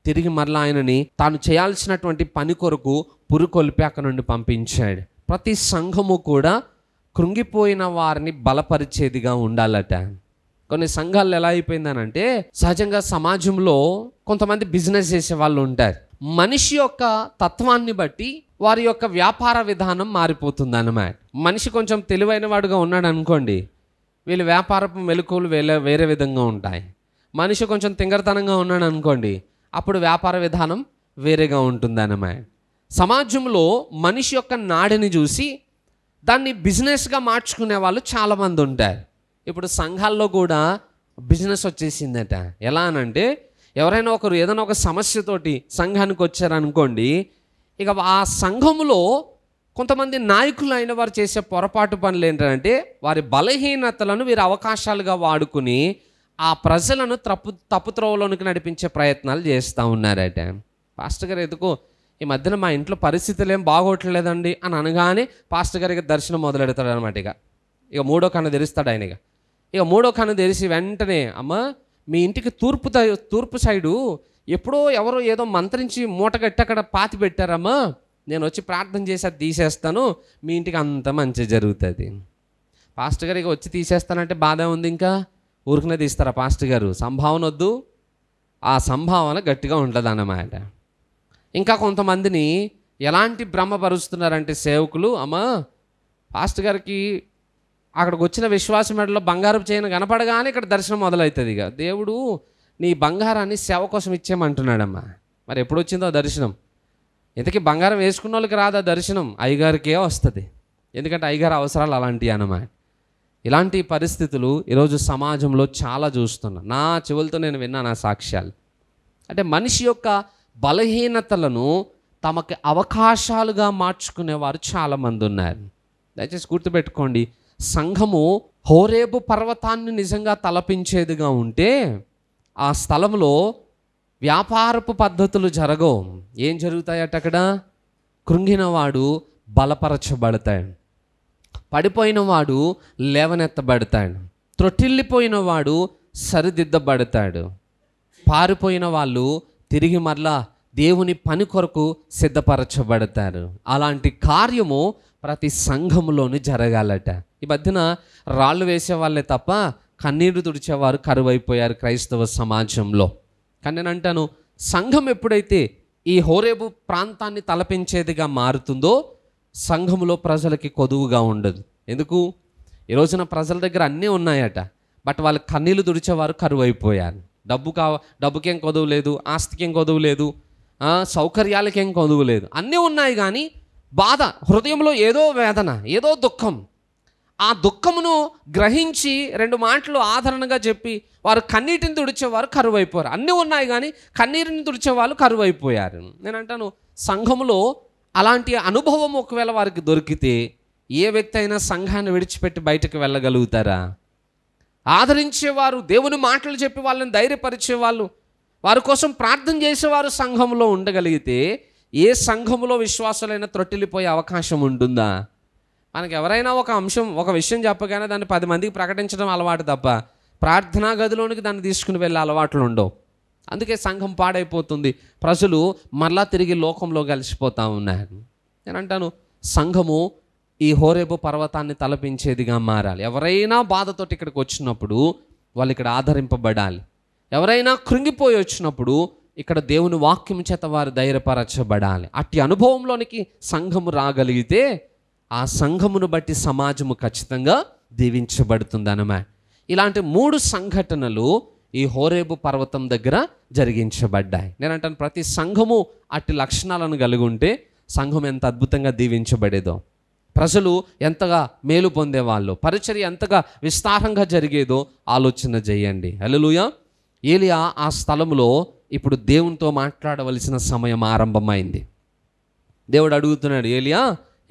తిరిగి మరలా ఆయనని తాను చేయాల్సినటువంటి పని కొరకు పురుకొల్పి అక్కడ నుండి పంపించాడు. ప్రతి సంఘము కూడా కృంగిపోయిన వారిని బలపరిచేదిగా ఉండాలట. కొన్ని సంఘాలు ఎలా అయిపోయిందనంటే, సహజంగా సమాజంలో కొంతమంది బిజినెస్ చేసే వాళ్ళు ఉంటారు. మనిషి యొక్క తత్వాన్ని బట్టి వారి యొక్క వ్యాపార విధానం మారిపోతుంది అన్నమాట. మనిషి కొంచెం తెలివైన వాడుగా ఉన్నాడు అనుకోండి, వీళ్ళ వ్యాపారపు మెలకువలు వేరే విధంగా ఉంటాయి. మనిషి కొంచెం తింగరతనంగా ఉన్నాడు అనుకోండి, అప్పుడు వ్యాపార విధానం వేరేగా ఉంటుంది అన్నమాట. సమాజంలో మనిషి యొక్క నాడిని చూసి దాన్ని బిజినెస్గా మార్చుకునే వాళ్ళు చాలామంది ఉంటారు. ఇప్పుడు సంఘాల్లో కూడా బిజినెస్ వచ్చేసిందట. ఎలా అనంటే, ఎవరైనా ఒకరు ఏదైనా ఒక సమస్యతోటి సంఘానికి వచ్చారనుకోండి, ఇక ఆ సంఘంలో కొంతమంది నాయకులు అయిన వారు చేసే పొరపాటు పనులు ఏంటంటే, వారి బలహీనతలను వీరు అవకాశాలుగా వాడుకుని ఆ ప్రజలను తప్పుత్రోవలోనికి నడిపించే ప్రయత్నాలు చేస్తూ ఉన్నారట. పాస్టర్ గారు ఎందుకు ఈ మధ్యన మా ఇంట్లో పరిస్థితులు ఏం బాగోట్లేదండి అని అనగానే పాస్టర్ గారికి దర్శనం మొదలెడతాడు అనమాట. ఇక మూడో కన్ను తెరుస్తాడు ఆయన. ఇక మూడో కన్ను తెరిచి వెంటనే, అమ్మ మీ ఇంటికి తూర్పు సైడు ఎప్పుడో ఎవరో ఏదో మంత్రించి మూటగట్టి అక్కడ పాతి పెట్టారమ్మా, నేను వచ్చి ప్రార్థన చేసి అది తీసేస్తాను, మీ ఇంటికి అంత మంచి జరుగుతుంది. పాస్టర్ గారు ఇక వచ్చి తీసేస్తానంటే బాధ ఉంది, ఇంకా ఊరికనే తీస్తారా పాస్టర్ గారు? సంభావన వద్దు, ఆ సంభావన గట్టిగా ఉంటుంది అన్నమాట. ఇంకా కొంతమందిని ఎలాంటి భ్రమపరుస్తున్నారంటే సేవకులు, అమ్మా పాస్టర్ గారికి అక్కడికి వచ్చిన విశ్వాసం మెడలో బంగారం చేయను కనపడగానే ఇక్కడ దర్శనం మొదలవుతుంది. ఇక దేవుడు నీ బంగారాన్ని సేవ కోసం ఇచ్చేయమంటున్నాడమ్మా. మరి ఎప్పుడు వచ్చిందో దర్శనం? ఇంతకీ బంగారం వేసుకున్న వాళ్ళకి రాదా దర్శనం? అయ్యగారికే వస్తుంది. ఎందుకంటే అయ్యగారి అవసరాలు అలాంటివి అన్నమాట. ఇలాంటి పరిస్థితులు ఈరోజు సమాజంలో చాలా చూస్తున్నా. నా చెవులతో నేను విన్నా నా సాక్ష్యాలు. అంటే మనిషి యొక్క బలహీనతలను తమకి అవకాశాలుగా మార్చుకునేవారు చాలామంది ఉన్నారు. దయచేసి గుర్తుపెట్టుకోండి, సంఘము హోరేబు పర్వతాన్ని నిజంగా తలపించేదిగా ఉంటే ఆ స్థలంలో వ్యాపారపు పద్ధతులు జరగవు. ఏం జరుగుతాయట అక్కడ? కృంగినవాడు బలపరచబడతాడు, పడిపోయినవాడు లేవనెత్తబడతాడు, త్రొట్టిల్లిపోయినవాడు సరిదిద్దబడతాడు, పారిపోయిన వాళ్ళు తిరిగి మరలా దేవుని పని కొరకు సిద్ధపరచబడతారు. అలాంటి కార్యము ప్రతి సంఘములోనూ జరగాలట. ఈ మధ్యన రాళ్ళు వేసేవాళ్ళే తప్ప కన్నీరు తుడిచేవారు కరువైపోయారు క్రైస్తవ సమాజంలో. కానీ నేను అంటాను, సంఘం ఎప్పుడైతే ఈ హోరేబు ప్రాంతాన్ని తలపించేదిగా మారుతుందో సంఘములో ప్రజలకి కొదువుగా ఉండదు. ఎందుకు? ఈ రోజున ప్రజల దగ్గర అన్నీ ఉన్నాయట, బట్ వాళ్ళు కన్నీళ్ళు తుడిచేవారు కరువైపోయారు. డబ్బుకేం కొదువు లేదు, ఆస్తికేం కొదువు లేదు, సౌకర్యాలకేం కొదువు లేదు. అన్నీ ఉన్నాయి కానీ బాధ, హృదయంలో ఏదో వేదన, ఏదో దుఃఖం. ఆ దుఃఖమును గ్రహించి రెండు మాటలు ఆదరణగా చెప్పి వారు కన్నీటిని తుడిచేవారు కరువైపోయారు. అన్నీ ఉన్నాయి కానీ కన్నీటిని తుడిచేవాళ్ళు కరువైపోయారు. నేను అంటాను, సంఘములో అలాంటి అనుభవం ఒకవేళ వారికి దొరికితే ఏ వ్యక్తి అయినా సంఘాన్ని విడిచిపెట్టి బయటకు వెళ్ళగలుగుతారా? ఆదరించేవారు, దేవుని మాటలు చెప్పి వాళ్ళని ధైర్యపరిచేవాళ్ళు, వారి కోసం ప్రార్థన చేసేవారు సంఘంలో ఉండగలిగితే ఏ సంఘములో విశ్వాసులైనా త్రొట్టిల్లిపోయే అవకాశం ఉంటుందా? మనకు ఎవరైనా ఒక విషయం చెప్పగానే దాన్ని 10 మందికి ప్రకటించడం అలవాటు తప్ప ప్రార్థనా గదిలోనికి దాన్ని తీసుకుని వెళ్ళే అలవాట్లు ఉండవు. అందుకే సంఘం పాడైపోతుంది, ప్రజలు మరలా తిరిగి లోకంలో కలిసిపోతూ ఉన్నారు. నేను అంటాను, సంఘము ఈ హోరేబు పర్వతాన్ని తలపించేదిగా మారాలి. ఎవరైనా బాధతోటి ఇక్కడికి వచ్చినప్పుడు వాళ్ళు ఇక్కడ ఆదరింపబడాలి. ఎవరైనా కృంగిపోయి వచ్చినప్పుడు ఇక్కడ దేవుని వాక్యం చేత వారు ధైర్యపరచబడాలి. అట్టి అనుభవంలోనికి సంఘము రాగలిగితే ఆ సంఘమును బట్టి సమాజము ఖచ్చితంగా దీవించబడుతుంది అన్నమాట. ఇలాంటి 3 సంఘటనలు ఈ హోరేబు పర్వతం దగ్గర జరిగించబడ్డాయి. నేను అంటాను, ప్రతి సంఘము అట్టి లక్షణాలను కలిగి ఉంటే సంఘం ఎంత అద్భుతంగా దీవించబడేదో, ప్రజలు ఎంతగా మేలు పొందేవాళ్ళు, పరిచర్య ఎంతగా విస్తారంగా జరిగేదో ఆలోచన చేయండి. హల్లెలూయా. ఏలియా ఆ స్థలంలో ఇప్పుడు దేవునితో మాట్లాడవలసిన సమయం ఆరంభమైంది. దేవుడు అడుగుతున్నాడు, ఏలియా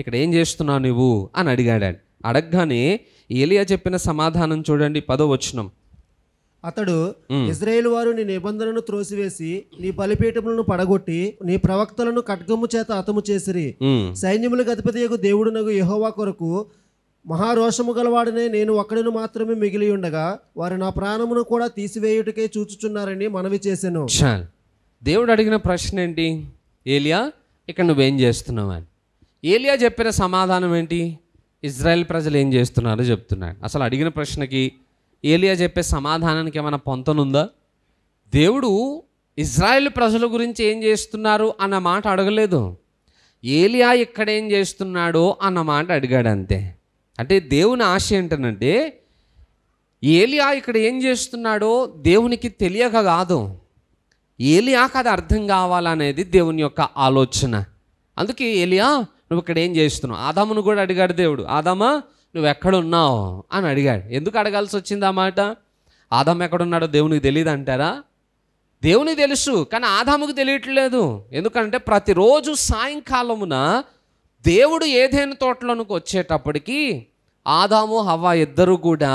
ఇక్కడ ఏం చేస్తున్నావు నువ్వు అని అడిగాడు. అడగగానే ఏలియా చెప్పిన సమాధానం చూడండి, 10వ వచనం. అతడు, ఇశ్రాయేలు వారు నీ నిబంధనను త్రోసివేసి నీ బలిపీఠములను పడగొట్టి నీ ప్రవక్తలను ఖడ్గము చేత హతము చేసిరి. సైన్యములకు అధిపతియగు దేవుడునగు యెహోవా కొరకు మహారోషము గలవాడనే నేను ఒక్కడిని మాత్రమే మిగిలి ఉండగా వారు నా ప్రాణమును కూడా తీసివేయుటకే చూచుచున్నారని మనవి చేశాను. చాలు. దేవుడు అడిగిన ప్రశ్న ఏంటి? ఏలియా ఇక్కడ నువ్వేం చేస్తున్నావు అని. ఏలియా చెప్పిన సమాధానం ఏంటి? ఇజ్రాయెల్ ప్రజలు ఏం చేస్తున్నారో చెప్తున్నాడు. అసలు అడిగిన ప్రశ్నకి ఏలియా చెప్పే సమాధానానికి ఏమైనా పొంతనుందా? దేవుడు ఇజ్రాయెల్ ప్రజల గురించి ఏం చేస్తున్నారు అన్న మాట అడగలేదు. ఏలియా ఇక్కడ ఏం చేస్తున్నాడో అన్న మాట అడిగాడు అంతే. అంటే దేవుని ఆశ ఏంటనంటే ఏలియా ఇక్కడ ఏం చేస్తున్నాడో దేవునికి తెలియక కాదు, ఏలియాకు అది అర్థం కావాలనేది దేవుని యొక్క ఆలోచన. అందుకే ఏలియా నువ్వు ఇక్కడ ఏం చేస్తున్నావు? ఆదామును కూడా అడిగాడు దేవుడు, ఆదామా నువ్వు ఎక్కడున్నావు అని అడిగాడు. ఎందుకు అడగాల్సి వచ్చింది ఆ మాట? ఆదాము ఎక్కడున్నాడో దేవునికి తెలియదు అంటారా? దేవునికి తెలుసు, కానీ ఆదాముకు తెలియట్లేదు. ఎందుకంటే ప్రతిరోజు సాయంకాలమున దేవుడు ఏదైనా తోటలోనికి వచ్చేటప్పటికి ఆదాము హవ్వ ఇద్దరు కూడా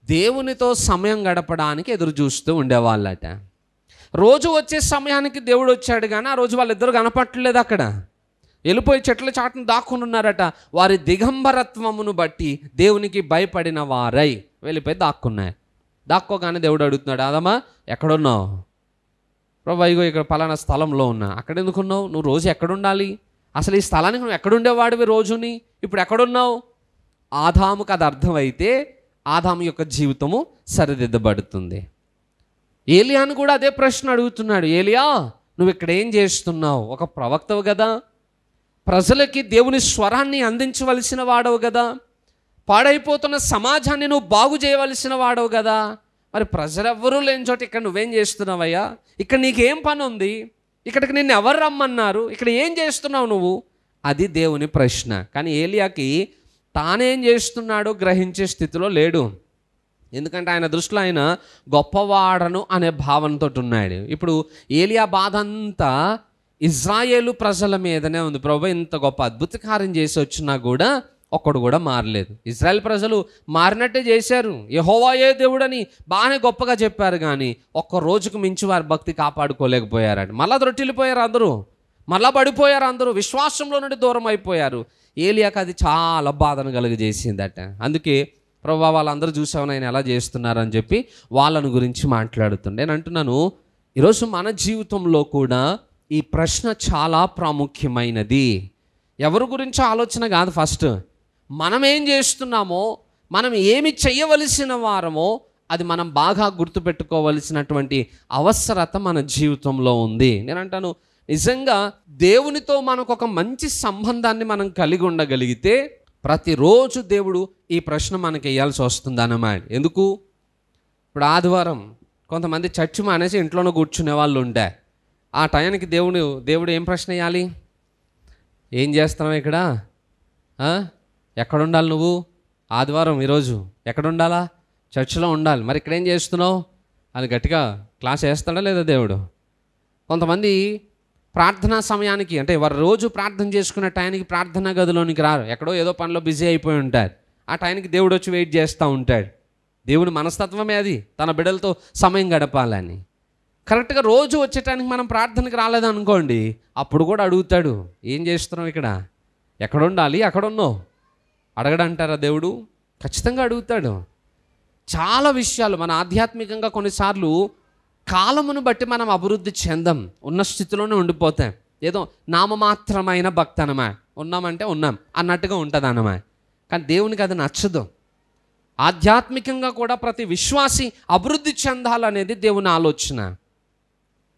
దేవునితో సమయం గడపడానికి ఎదురు చూస్తూ ఉండేవాళ్ళట. రోజు వచ్చే సమయానికి దేవుడు వచ్చాడు, కానీ ఆ రోజు వాళ్ళిద్దరు కనపట్టలేదు. అక్కడ వెళ్ళిపోయి చెట్ల చాటును దాక్కుని ఉన్నారట. వారి దిగంబరత్వమును బట్టి దేవునికి భయపడిన వారై వెళ్ళిపోయి దాక్కున్నాయి. దాక్కోగానే దేవుడు అడుగుతున్నాడు, ఆదామా ఎక్కడున్నావు? ప్రభు ఇగో ఇక్కడ పలానా స్థలంలో ఉన్నా. అక్కడ ఎందుకున్నావు? నువ్వు రోజు ఎక్కడుండాలి? అసలు ఈ స్థలానికి నువ్వు ఎక్కడుండేవాడివి రోజుని? ఇప్పుడు ఎక్కడున్నావు? ఆదాముకు అది అర్థమైతే ఆదాము యొక్క జీవితము సరిదిద్దబడుతుంది. ఏలియాను కూడా అదే ప్రశ్న అడుగుతున్నాడు, ఏలియా నువ్వు ఇక్కడ ఏం చేస్తున్నావు? ఒక ప్రవక్తవు కదా, ప్రజలకి దేవుని స్వరాన్ని అందించవలసిన వాడవు కదా, పాడైపోతున్న సమాజాన్ని నువ్వు బాగు చేయవలసిన వాడవు కదా, మరి ప్రజలెవ్వరూ లేని చోట ఇక్కడ నువ్వేం చేస్తున్నావయ్యా? ఇక్కడ నీకేం పని ఉంది? ఇక్కడికి నిన్ను ఎవరు రమ్మన్నారు? ఇక్కడ ఏం చేస్తున్నావు నువ్వు? అది దేవుని ప్రశ్న. కానీ ఏలియాకి తానేం చేస్తున్నాడో గ్రహించే స్థితిలో లేడు. ఎందుకంటే ఆయన దృష్టిలో ఆయన గొప్పవాడను అనే భావనతో ఉన్నాడు. ఇప్పుడు ఏలియా బాధ అంతా ఇజ్రాయేలు ప్రజల మీదనే ఉంది. ప్రభు ఇంత గొప్ప అద్భుత కార్యం చేసి వచ్చినా కూడా ఒక్కడు కూడా మారలేదు. ఇజ్రాయెల్ ప్రజలు మారినట్టే చేశారు, యెహోవాయే దేవుడని బాగానే గొప్పగా చెప్పారు, కానీ ఒక్క రోజుకు మించి వారి భక్తి కాపాడుకోలేకపోయారట. మళ్ళా దొట్టిల్లిపోయారు అందరూ, మళ్ళా పడిపోయారు అందరూ, విశ్వాసంలో నుండి దూరం అయిపోయారు. ఏలియాకి అది చాలా బాధను కలుగజేసిందట. అందుకే ప్రభు వాళ్ళందరూ చూసావు ఆయన ఎలా చేస్తున్నారని చెప్పి వాళ్ళని గురించి మాట్లాడుతుండే. నేను అంటున్నాను, ఈరోజు మన జీవితంలో కూడా ఈ ప్రశ్న చాలా ప్రాముఖ్యమైనది. ఎవరి గురించి ఆలోచన కాదు, ఫస్ట్ మనం ఏం చేస్తున్నామో, మనం ఏమి చేయవలసిన వారమో అది మనం బాగా గుర్తుపెట్టుకోవలసినటువంటి అవసరత మన జీవితంలో ఉంది. నేను అంటాను, నిజంగా దేవునితో మనకు ఒక మంచి సంబంధాన్ని మనం కలిగి ఉండగలిగితే ప్రతిరోజు దేవుడు ఈ ప్రశ్న మనకి వేయాల్సి వస్తుంది అన్నమాట. ఎందుకు? ఇప్పుడు ఆదివారం కొంతమంది చర్చి మానేసి ఇంట్లోనే కూర్చునే వాళ్ళు ఉంటే ఆ టయానికి దేవుడు ఏం ప్రశ్న వేయాలి? ఏం చేస్తున్నావు ఇక్కడ? ఎక్కడుండాలి నువ్వు? ఆదివారం ఈరోజు ఎక్కడుండాలా? చర్చిలో ఉండాలి. మరి ఇక్కడ ఏం చేస్తున్నావు అని గట్టిగా క్లాస్ వేస్తాడా లేదా దేవుడు? కొంతమంది ప్రార్థనా సమయానికి, అంటే వారు రోజు ప్రార్థన చేసుకునే టైంకి ప్రార్థనా గదిలోనికి రారు, ఎక్కడో ఏదో పనిలో బిజీ అయిపోయి ఉంటారు. ఆ టైంకి దేవుడు వచ్చి వెయిట్ చేస్తూ ఉంటాడు. దేవుని మనస్తత్వమే అది, తన బిడ్డలతో సమయం గడపాలని. కరెక్ట్గా రోజు వచ్చేటానికి మనం ప్రార్థనకి రాలేదనుకోండి, అప్పుడు కూడా అడుగుతాడు, ఏం చేస్తున్నావు ఇక్కడ? ఎక్కడుండాలి? ఎక్కడున్నావు? అడగడంటారా దేవుడు? ఖచ్చితంగా అడుగుతాడు. చాలా విషయాలు మన ఆధ్యాత్మికంగా కొన్నిసార్లు కాలమును బట్టి మనం అభివృద్ధి చెందాం, ఉన్న స్థితిలోనే ఉండిపోతాం. ఏదో నామమాత్రమైన భక్తి అనమా, ఉన్నామంటే ఉన్నాం అన్నట్టుగా ఉంటుంది అన్నమా. కానీ దేవునికి అది నచ్చదు. ఆధ్యాత్మికంగా కూడా ప్రతి విశ్వాసి అభివృద్ధి చెందాలనేది దేవుని ఆలోచన.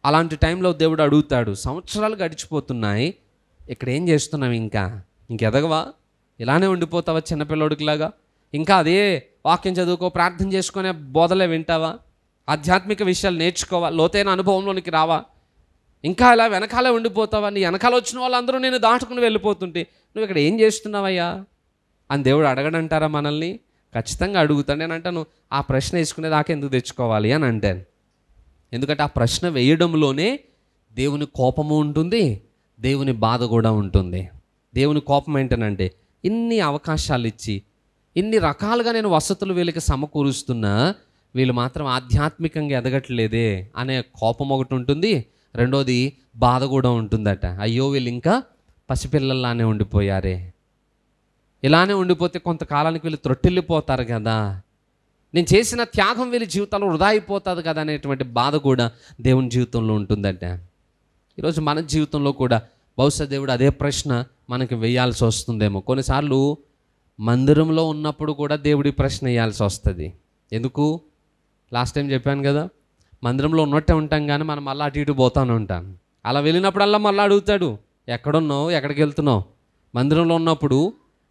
అలాంటి టైంలో దేవుడు అడుగుతాడు, సంవత్సరాలు గడిచిపోతున్నాయి, ఇక్కడ ఏం చేస్తున్నావు? ఇంకెదగవా? ఇలానే ఉండిపోతావా చిన్నపిల్లోడికిలాగా? ఇంకా అదే వాక్యం చదువుకో, ప్రార్థన చేసుకునే బోధలే వింటావా? ఆధ్యాత్మిక విషయాలు నేర్చుకోవా? లోతైన అనుభవంలోనికి రావా? ఇంకా ఇలా వెనకాలే ఉండిపోతావా? నీ వెనకాల వచ్చిన వాళ్ళందరూ నేను దాటుకుని వెళ్ళిపోతుంటే నువ్వు ఇక్కడ ఏం చేస్తున్నావయ్యా అని దేవుడు అడగడంటారా మనల్ని? ఖచ్చితంగా అడుగుతాను. నేను అంటాను, ఆ ప్రశ్న వేసుకునేదాకా ఎందుకు తెచ్చుకోవాలి అని అంటాను. ఎందుకంటే ఆ ప్రశ్న వేయడంలోనే దేవుని కోపము ఉంటుంది, దేవుని బాధ కూడా ఉంటుంది. దేవుని కోపం ఏంటనంటే, ఇన్ని అవకాశాలు ఇచ్చి ఇన్ని రకాలుగా నేను వసతులు వీళ్ళకి సమకూరుస్తున్నా, వీళ్ళు మాత్రం ఆధ్యాత్మికంగా ఎదగట్లేదే అనే కోపం ఒకటి ఉంటుంది. రెండోది బాధ కూడా ఉంటుందట. అయ్యో వీళ్ళు ఇంకా పసిపిల్లల్లానే ఉండిపోయారే, ఇలానే ఉండిపోతే కొంతకాలానికి వీళ్ళు త్రొట్టిల్లిపోతారు కదా, నేను చేసిన త్యాగం వీళ్ళ జీవితాల్లో వృధా అయిపోతుంది కదా అనేటువంటి బాధ కూడా దేవుని జీవితంలో ఉంటుందట. ఈరోజు మన జీవితంలో కూడా బహుశా దేవుడు అదే ప్రశ్న మనకి వేయాల్సి వస్తుందేమో. కొన్నిసార్లు మందిరంలో ఉన్నప్పుడు కూడా దేవుడి ప్రశ్న వేయాల్సి వస్తుంది. ఎందుకు? లాస్ట్ టైం చెప్పాను కదా, మందిరంలో ఉన్నట్టే ఉంటాం కానీ మనం మళ్ళీ అటు ఇటు పోతానే ఉంటాం. అలా వెళ్ళినప్పుడల్లా మళ్ళీ అడుగుతాడు, ఎక్కడున్నావు, ఎక్కడికి వెళ్తున్నావు? మందిరంలో ఉన్నప్పుడు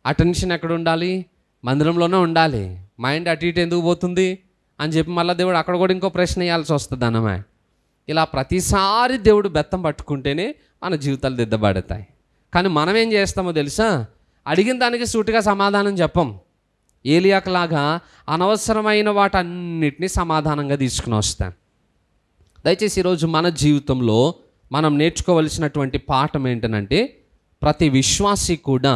అటెన్షన్ ఎక్కడ ఉండాలి? మందిరంలోనే ఉండాలి. మైండ్ అటు ఇటు ఎందుకు పోతుంది అని చెప్పి మళ్ళీ దేవుడు అక్కడ కూడా ఇంకో ప్రశ్న వేయాల్సి వస్తుంది అన్నమా. ఇలా ప్రతిసారి దేవుడు బెత్తం పట్టుకుంటేనే మన జీవితాలు దిద్దబడతాయి. కానీ మనం ఏం చేస్తామో తెలుసా? అడిగిన దానికి సూటిగా సమాధానం చెప్పం. ఏలియాకులాగా అనవసరమైన వాటన్నిటినీ సమాధానంగా తీసుకుని వస్తాం. దయచేసి ఈరోజు మన జీవితంలో మనం నేర్చుకోవలసినటువంటి పాఠం ఏంటనంటే, ప్రతి విశ్వాసి కూడా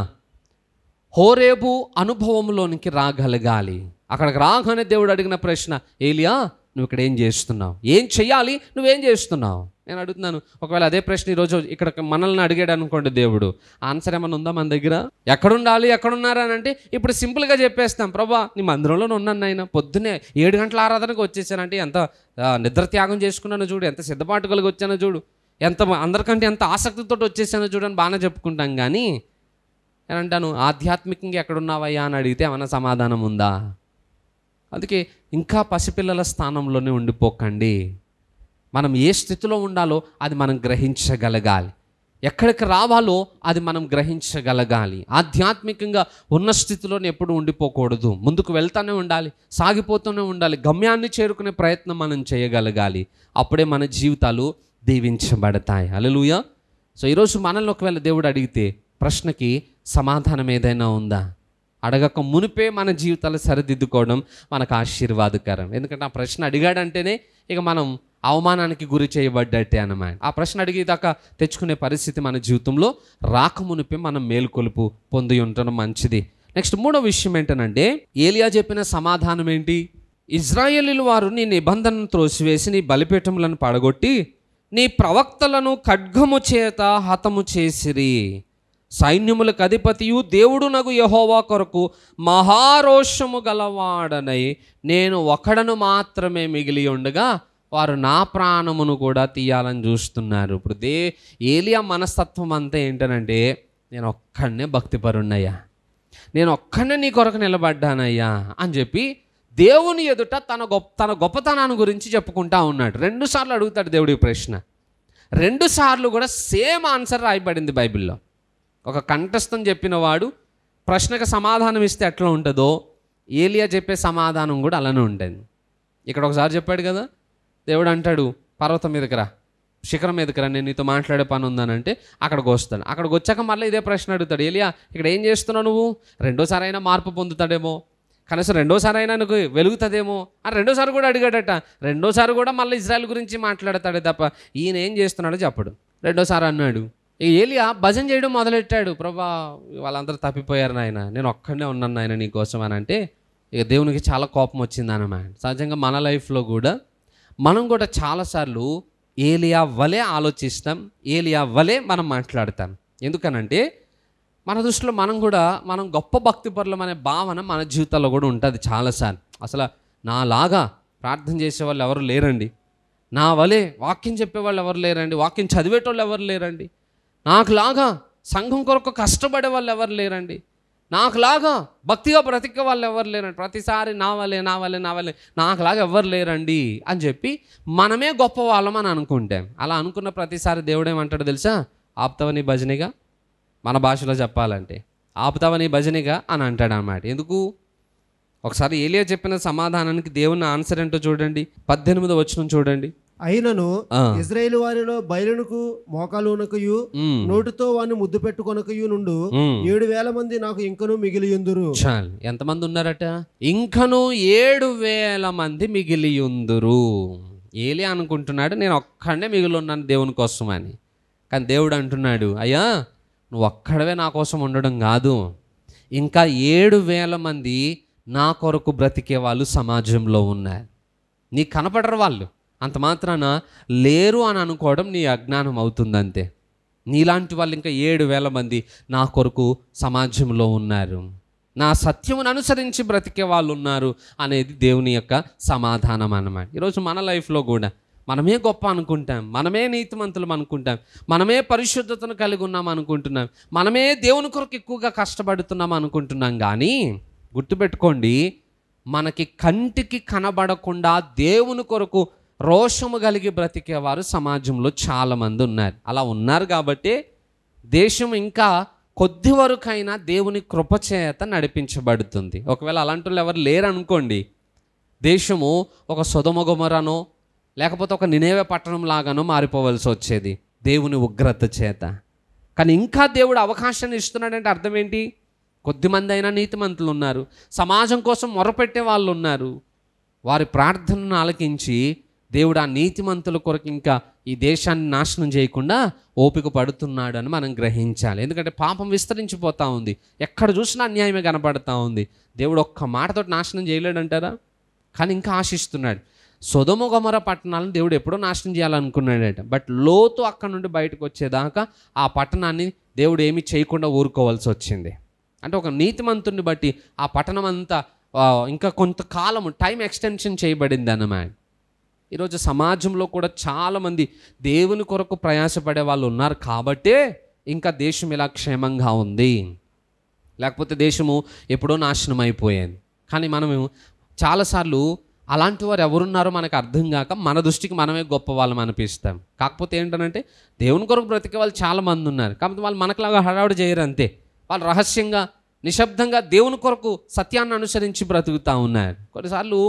హోరేబు అనుభవంలోనికి రాగలగాలి. అక్కడికి రాగానే దేవుడు అడిగిన ప్రశ్న, ఏలియా నువ్వు ఇక్కడ ఏం చేస్తున్నావు? ఏం చెయ్యాలి? నువ్వేం చేస్తున్నావు? నేను అడుగుతున్నాను, ఒకవేళ అదే ప్రశ్న ఈరోజు ఇక్కడ మనల్ని అడిగాడు అనుకోండి, దేవుడు ఆన్సర్ ఏమైనా ఉందా మన దగ్గర? ఎక్కడుండాలి, ఎక్కడున్నారు అని అంటే ఇప్పుడు సింపుల్గా చెప్పేస్తాం, ప్రభా నీ మందిరంలోనే ఉన్నాను నాయన, పొద్దున్నే 7 గంటల ఆరాధనకు వచ్చేసానంటే ఎంత నిద్ర త్యాగం చేసుకున్నానో చూడు, ఎంత సిద్ధపాటు కలిగి వచ్చానో చూడు, ఎంత అందరికంటే ఎంత ఆసక్తితో వచ్చేసానో చూడని బాగానే చెప్పుకుంటాం. కానీ నేను అంటాను, ఆధ్యాత్మికంగా ఎక్కడున్నావయ్యా అని అడిగితే ఏమైనా సమాధానం ఉందా? అందుకే ఇంకా పసిపిల్లల స్థానంలోనే ఉండిపోకండి. మనం ఏ స్థితిలో ఉండాలో అది మనం గ్రహించగలగాలి. ఎక్కడికి రావాలో అది మనం గ్రహించగలగాలి. ఆధ్యాత్మికంగా ఉన్న స్థితిలోనే ఎప్పుడు ఉండిపోకూడదు. ముందుకు వెళ్తూనే ఉండాలి, సాగిపోతూనే ఉండాలి. గమ్యాన్ని చేరుకునే ప్రయత్నం మనం చేయగలగాలి. అప్పుడే మన జీవితాలు దీవించబడతాయి. హల్లెలూయా. సో ఈరోజు మనల్ని ఒకవేళ దేవుడు అడిగితే ప్రశ్నకి సమాధానం ఏదైనా ఉందా? అడగక మునిపే మన జీవితాలు సరిదిద్దుకోవడం మనకు ఆశీర్వాదకరం. ఎందుకంటే ఆ ప్రశ్న అడిగాడంటేనే ఇక మనం అవమానానికి గురి చేయబడ్డట్టే అన్నమాట. ఆ ప్రశ్న అడిగేదాకా తెచ్చుకునే పరిస్థితి మన జీవితంలో రాకమునిపే మనం మేలుకొలుపు పొంది ఉండడం మంచిది. నెక్స్ట్ 3వ విషయం ఏంటనంటే, ఏలియా చెప్పిన సమాధానం ఏంటి? ఇజ్రాయేలీల వారు నీ నిబంధనను త్రోసివేసి నీ బలిపీఠములను పడగొట్టి నీ ప్రవక్తలను ఖడ్గము చేత హతము చేసిరి. సైన్యములకు అధిపతియు దేవుడునగు యెహోవా కొరకు మహారోషము గలవాడనై నేను ఒకడను మాత్రమే మిగిలి ఉండగా వారు నా ప్రాణమును కూడా తీయాలని చూస్తున్నారు. ఇప్పుడు ఏలియా మనస్తత్వం అంతా ఏంటనంటే, నేను ఒక్కడనే భక్తిపరుణ్ణయ్యా, నేను ఒక్కడనే నీ కొరకు నిలబడ్డానయ్యా అని చెప్పి దేవుని ఎదుట తన గొప్పతనాన్ని గురించి చెప్పుకుంటా ఉన్నాడు. 2 సార్లు అడుగుతాడు దేవుడి ప్రశ్న. 2 సార్లు కూడా సేమ్ ఆన్సర్ రాయబడింది బైబిల్లో. ఒక కంఠస్థం చెప్పిన వాడు ప్రశ్నకు సమాధానం ఇస్తే ఎట్లా ఉంటుందో ఏలియా చెప్పే సమాధానం కూడా అలానే ఉంటుంది. ఇక్కడ ఒకసారి చెప్పాడు కదా, దేవుడు అంటాడు పర్వతం మీదకి రా, శిఖరం మీదకి రా, నేను నీతో మాట్లాడే పని ఉందనంటే అక్కడికి వస్తాడు. అక్కడికి వచ్చాక మళ్ళీ ఇదే ప్రశ్న అడుగుతాడు, ఏలియా ఇక్కడ ఏం చేస్తున్నావు నువ్వు? 2సారి అయినా మార్పు పొందుతాడేమో, కనీసం 2సారి అయినా నీకు వెలుగుతుందేమో అని 2సారి కూడా అడిగాడట. 2సారి కూడా మళ్ళీ ఇజ్రాయెల్ గురించి మాట్లాడతాడే తప్ప ఈయన ఏం చేస్తున్నాడో చెప్పడు. 2సారి అన్నాడు. ఇక ఏలియా భజన చేయడం మొదలెట్టాడు, ప్రభా వాళ్ళందరూ తప్పిపోయారు నాయన, నేను ఒక్కడనే ఉన్నాను నాయన నీ కోసం అని అంటే ఇక దేవునికి చాలా కోపం వచ్చింది అన్నమాట. సహజంగా మన లైఫ్లో కూడా మనం కూడా చాలాసార్లు ఏలియా వలే ఆలోచిస్తాం, ఏలియా వలే మనం మాట్లాడతాం. ఎందుకనంటే మన దృష్టిలో మనం గొప్ప భక్తిపరులం అనే భావన మన జీవితాల్లో కూడా ఉంటుంది చాలాసార్లు. అసలు నాలాగా ప్రార్థన చేసేవాళ్ళు ఎవరు లేరండి, నా వలే వాక్యం చెప్పేవాళ్ళు ఎవరు లేరండి, వాక్యం చదివేటోళ్ళు ఎవరు లేరండి, నాకులాగా సంఘం కొరకు కష్టపడే వాళ్ళు ఎవరు లేరండి, నాకులాగా భక్తిగా బ్రతికే వాళ్ళు ఎవరు లేరండి, ప్రతిసారి నా వలే నాకులాగా ఎవరు లేరండి అని చెప్పి మనమే గొప్ప వాళ్ళం అని అనుకుంటాం. అలా అనుకున్న ప్రతిసారి దేవుడు ఏమంటాడు తెలుసా? ఆపుతావని భజనిగా, మన భాషలో చెప్పాలంటే ఆపుతావని భజనిగా అని అంటాడు అన్నమాట. ఎందుకు? ఒకసారి ఏలియా చెప్పిన సమాధానానికి దేవుని ఆన్సర్ ఏంటో చూడండి. 18వ వచనం చూడండి. అయినను ఇజ్రాయేలు వారిలో బయలునకు మోకాలునకయు నోటితో వాడిని ముద్దు పెట్టుకొనకయు నుండు 7,000 మంది నాకు ఇంకను మిగిలియుందురు. చాలు, ఎంతమంది ఉన్నారట? ఇంకను 7,000 మంది మిగిలియుందురు. ఏలియా అనుకుంటున్నాడు నేను ఒక్కడనే మిగిలి ఉన్నాను దేవుని కోసం అని. కానీ దేవుడు అంటున్నాడు, అయ్యా నువ్వు ఒక్కడవే నా కోసం ఉండడం కాదు, ఇంకా 7,000 మంది నా కొరకు బ్రతికే వాళ్ళు సమాజంలో ఉన్నారు. నీకు కనపడరు వాళ్ళు, అంత మాత్రాన లేరు అని అనుకోవడం నీ అజ్ఞానం అవుతుందంతే. నీలాంటి వాళ్ళు ఇంకా 7,000 మంది నా కొరకు సమాజంలో ఉన్నారు, నా సత్యమును అనుసరించి బ్రతికే వాళ్ళు ఉన్నారు అనేది దేవుని యొక్క సమాధానం అన్నమాట. ఈరోజు మన లైఫ్లో కూడా మనమే గొప్ప అనుకుంటాం, మనమే నీతిమంతులం అనుకుంటాం, మనమే పరిశుద్ధతను కలిగి ఉన్నాం అనుకుంటున్నాం, మనమే దేవుని కొరకు ఎక్కువగా కష్టపడుతున్నాం అనుకుంటున్నాం. కానీ గుర్తుపెట్టుకోండి, మనకి కంటికి కనబడకుండా దేవుని కొరకు రోషము కలిగి బ్రతికేవారు సమాజంలో చాలామంది ఉన్నారు. అలా ఉన్నారు కాబట్టి దేశం ఇంకా కొద్ది వరకైనా దేవుని కృపచేత నడిపించబడుతుంది. ఒకవేళ అలాంటి వాళ్ళు ఎవరు లేరనుకోండి, దేశము ఒక సొదొమ గొమొరనో లేకపోతే ఒక నినేవే పట్టణం లాగానో మారిపోవలసి వచ్చేది దేవుని ఉగ్రత చేత. కానీ ఇంకా దేవుడు అవకాశాన్ని ఇస్తున్నాడంటే అర్థం ఏంటి? కొద్దిమంది అయినా నీతిమంతులు ఉన్నారు, సమాజం కోసం మొరపెట్టే వాళ్ళు ఉన్నారు. వారి ప్రార్థనను ఆలకించి దేవుడు ఆ నీతిమంతుల కొరకు ఇంకా ఈ దేశాన్ని నాశనం చేయకుండా ఓపిక పడుతున్నాడు అని మనం గ్రహించాలి. ఎందుకంటే పాపం విస్తరించిపోతూ ఉంది, ఎక్కడ చూసినా అన్యాయమే కనపడతా ఉంది. దేవుడు ఒక్క మాటతో నాశనం చేయలేడంటారా? కానీ ఇంకా ఆశిస్తున్నాడు. సొదొమ గొమొర పట్టణాలను దేవుడు ఎప్పుడో నాశనం చేయాలనుకున్నాడట. బట్ లోతు అక్కడ నుండి బయటకు వచ్చేదాకా ఆ పట్టణాన్ని దేవుడు ఏమీ చేయకుండా ఊరుకోవాల్సి వచ్చింది. అంటే ఒక నీతిమంతుని బట్టి ఆ పట్టణం అంతా ఇంకా కొంతకాలం టైం ఎక్స్టెన్షన్ చేయబడింది అన్నమాట. ఈరోజు సమాజంలో కూడా చాలామంది దేవుని కొరకు ప్రయాసపడే వాళ్ళు ఉన్నారు కాబట్టే ఇంకా దేశం ఇలా క్షేమంగా ఉంది. లేకపోతే దేశము ఎప్పుడో నాశనం అయిపోయింది. కానీ మనము చాలాసార్లు అలాంటి వారు ఎవరున్నారో మనకు అర్థం కాక మన దృష్టికి మనమే గొప్ప వాళ్ళం అనిపిస్తాం. కాకపోతే ఏంటంటే దేవుని కొరకు బ్రతికే వాళ్ళు చాలామంది ఉన్నారు. కాకపోతే వాళ్ళు మనకులాగా హడావుడి చేయరు అంతే. వాళ్ళు రహస్యంగా నిశ్శబ్దంగా దేవుని కొరకు సత్యాన్ని అనుసరించి బ్రతుకుతూ ఉన్నారు. కొన్నిసార్లు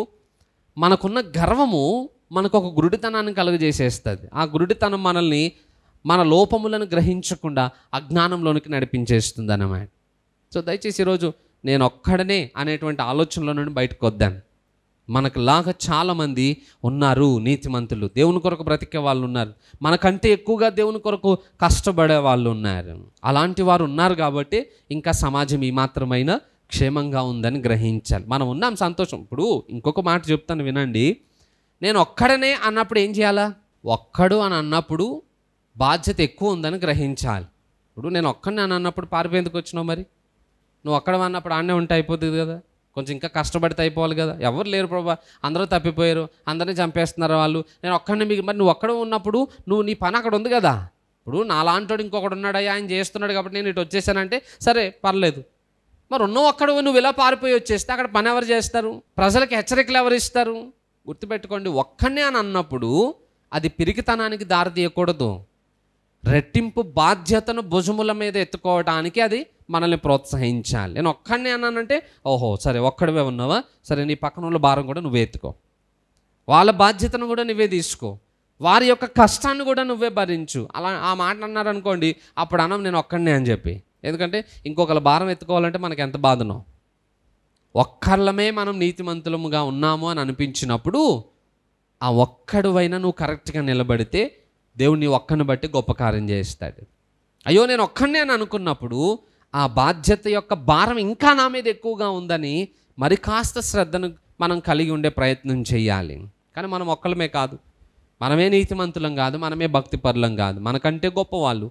మనకున్న గర్వము మనకు ఒక గురుడితనాన్ని కలుగజేసేస్తుంది. ఆ గురుడితనం మనల్ని మన లోపములను గ్రహించకుండా అజ్ఞానంలోనికి నడిపించేస్తుంది అన్నమాట. సో దయచేసి ఈరోజు నేను ఒక్కడనే అనేటువంటి ఆలోచనలో నుండి బయటకు వద్దాను. మనకులాగా చాలామంది ఉన్నారు నీతిమంతులు, దేవుని కొరకు బ్రతికే వాళ్ళు ఉన్నారు, మనకంటే ఎక్కువగా దేవుని కొరకు కష్టపడే వాళ్ళు ఉన్నారు. అలాంటి వారు ఉన్నారు కాబట్టి ఇంకా సమాజం ఈ మాత్రమైనా క్షేమంగా ఉందని గ్రహించాలి. మనం ఉన్నాం, సంతోషం. ఇప్పుడు ఇంకొక మాట చెప్తాను వినండి. నేను ఒక్కడనే అన్నప్పుడు ఏం చేయాలా? ఒక్కడు అని అన్నప్పుడు బాధ్యత ఎక్కువ ఉందని గ్రహించాలి. ఇప్పుడు నేను ఒక్కడిని అని అన్నప్పుడు పారిపోయేందుకు వచ్చినావు? మరి నువ్వు ఒక్కడే అన్నప్పుడు ఆడనే ఉంటే అయిపోతుంది కదా, కొంచెం ఇంకా కష్టపడితే అయిపోవాలి కదా. ఎవరు లేరు ప్రభా, అందరూ తప్పిపోయారు, అందరినీ చంపేస్తున్నారు వాళ్ళు, నేను ఒక్కడిని మరి నువ్వు ఒక్కడే ఉన్నప్పుడు నువ్వు నీ పని అక్కడ ఉంది కదా. ఇప్పుడు నాలాంటోడు ఇంకొకడు ఉన్నాడయ్యా, ఆయన చేస్తున్నాడు కాబట్టి నేను ఇటు వచ్చేసానంటే సరే పర్లేదు. మరి ఉన్నో ఒక్కడు నువ్వు ఇలా పారిపోయి వచ్చేస్తే అక్కడ పని ఎవరు చేస్తారు? ప్రజలకు హెచ్చరికలు ఎవరు ఇస్తారు? గుర్తుపెట్టుకోండి, ఒక్కనే అని అన్నప్పుడు అది పిరికితనానికి దారి తీయకూడదు. రెట్టింపు బాధ్యతను భుజముల మీద ఎత్తుకోవడానికి అది మనల్ని ప్రోత్సహించాలి. నేను ఒక్కడినే అన్నానంటే ఓహో సరే ఒక్కడివే ఉన్నావా, సరే నీ పక్కన వాళ్ళ భారం కూడా నువ్వే ఎత్తుకో, వాళ్ళ బాధ్యతను కూడా నువ్వే తీసుకో, వారి యొక్క కష్టాన్ని కూడా నువ్వే భరించు. అలా ఆ మాట అన్నారనుకోండి, అప్పుడు అనం నేను ఒక్కడినే అని చెప్పి. ఎందుకంటే ఇంకొకళ్ళ భారం ఎత్తుకోవాలంటే మనకి ఎంత బాధనో. ఒక్కళ్ళమే మనం నీతిమంతులముగా ఉన్నాము అని అనిపించినప్పుడు ఆ ఒక్కడువైనా నువ్వు కరెక్ట్గా నిలబడితే దేవుడు నీ ఒక్కడిని బట్టి గొప్ప కార్యం చేస్తాడు. అయ్యో నేను ఒక్కడినే అని అనుకున్నప్పుడు ఆ బాధ్యత యొక్క భారం ఇంకా నా మీద ఎక్కువగా ఉందని మరి కాస్త శ్రద్ధను మనం కలిగి ఉండే ప్రయత్నం చేయాలి. కానీ మనం ఒక్కళ్ళమే కాదు, మనమే నీతిమంతులం కాదు, మనమే భక్తిపరులం కాదు, మనకంటే గొప్పవాళ్ళు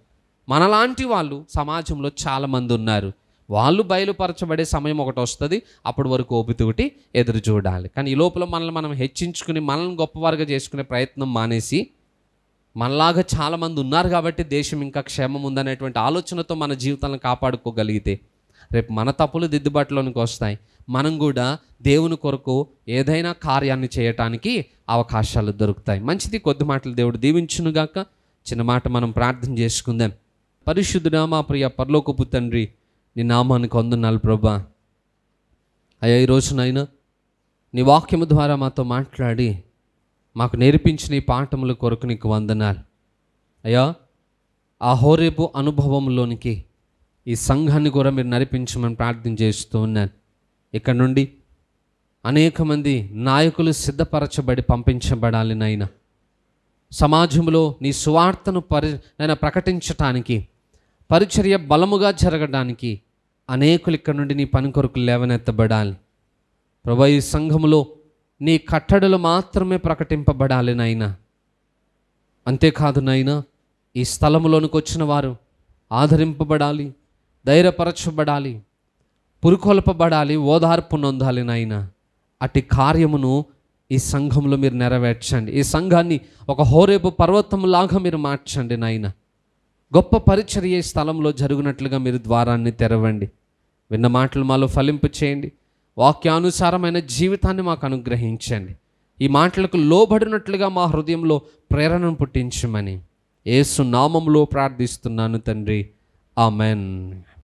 మనలాంటి వాళ్ళు సమాజంలో చాలామంది ఉన్నారు. వాళ్ళు బయలుపరచబడే సమయం ఒకటి వస్తుంది, అప్పటి వరకు ఓపితోటి ఎదురు చూడాలి. కానీ ఈ లోపల మనల్ని మనం హెచ్చించుకుని మనల్ని గొప్పవారుగా చేసుకునే ప్రయత్నం మానేసి మనలాగా చాలామంది ఉన్నారు కాబట్టి దేశం ఇంకా క్షేమం ఉందనేటువంటి ఆలోచనతో మన జీవితాలను కాపాడుకోగలిగితే రేపు మన తప్పులు దిద్దుబాటులోనికి వస్తాయి. మనం కూడా దేవుని కొరకు ఏదైనా కార్యాన్ని చేయటానికి అవకాశాలు దొరుకుతాయి. మంచిది, కొద్ది మాటలు దేవుడు దీవించునుగాక. చిన్న మాట మనం ప్రార్థన చేసుకుందాం. పరిశుద్ధుడా మా ప్రియ పరలోకపు తండ్రి, నీ నామానికి వందనాలు ప్రభా. అయ్యా ఈ రోజునైనా నీ వాక్యము ద్వారా మాతో మాట్లాడి మాకు నేర్పించిన ఈ పాఠముల కొరకు నీకు వందనాలు అయ్యా. ఆ హోరేబు అనుభవంలోనికి ఈ సంఘాన్ని కూడా మీరు నడిపించమని ప్రార్థన చేస్తూ ఉన్నాను. ఇక్కడ నుండి అనేక మంది నాయకులు సిద్ధపరచబడి పంపించబడాలి నాయనా. సమాజంలో నీ సువార్తను నైనా ప్రకటించటానికి, పరిచర్య బలముగా జరగడానికి అనేకులు ఇక్కడ నుండి నీ పని కొరకు లేవనెత్తబడాలి ప్రభా. ఈ సంఘములో నీ కట్టడలు మాత్రమే ప్రకటింపబడాలి నాయనా. అంతేకాదు నాయనా, ఈ స్థలములోనికి వచ్చిన వారు ఆదరింపబడాలి, ధైర్యపరచబడాలి, పురుకొల్పబడాలి, ఓదార్పు నొందాలి నాయనా. అట్టి కార్యమును ఈ సంఘంలో మీరు నెరవేర్చండి. ఈ సంఘాన్ని ఒక హోరేబు పర్వతంలాగా మీరు మార్చండి నాయనా. గొప్ప పరిచర్య ఈ స్థలంలో జరుగునట్లుగా మీరు ద్వారాన్ని తెరవండి. విన్న మాటలు మాలో ఫలింపు చేయండి. వాక్యానుసారమైన జీవితాన్ని మాకు అనుగ్రహించండి. ఈ మాటలకు లోబడినట్లుగా మా హృదయంలో ప్రేరణను పుట్టించమని యేసు నామములో ప్రార్థిస్తున్నాను తండ్రి. ఆమెన్.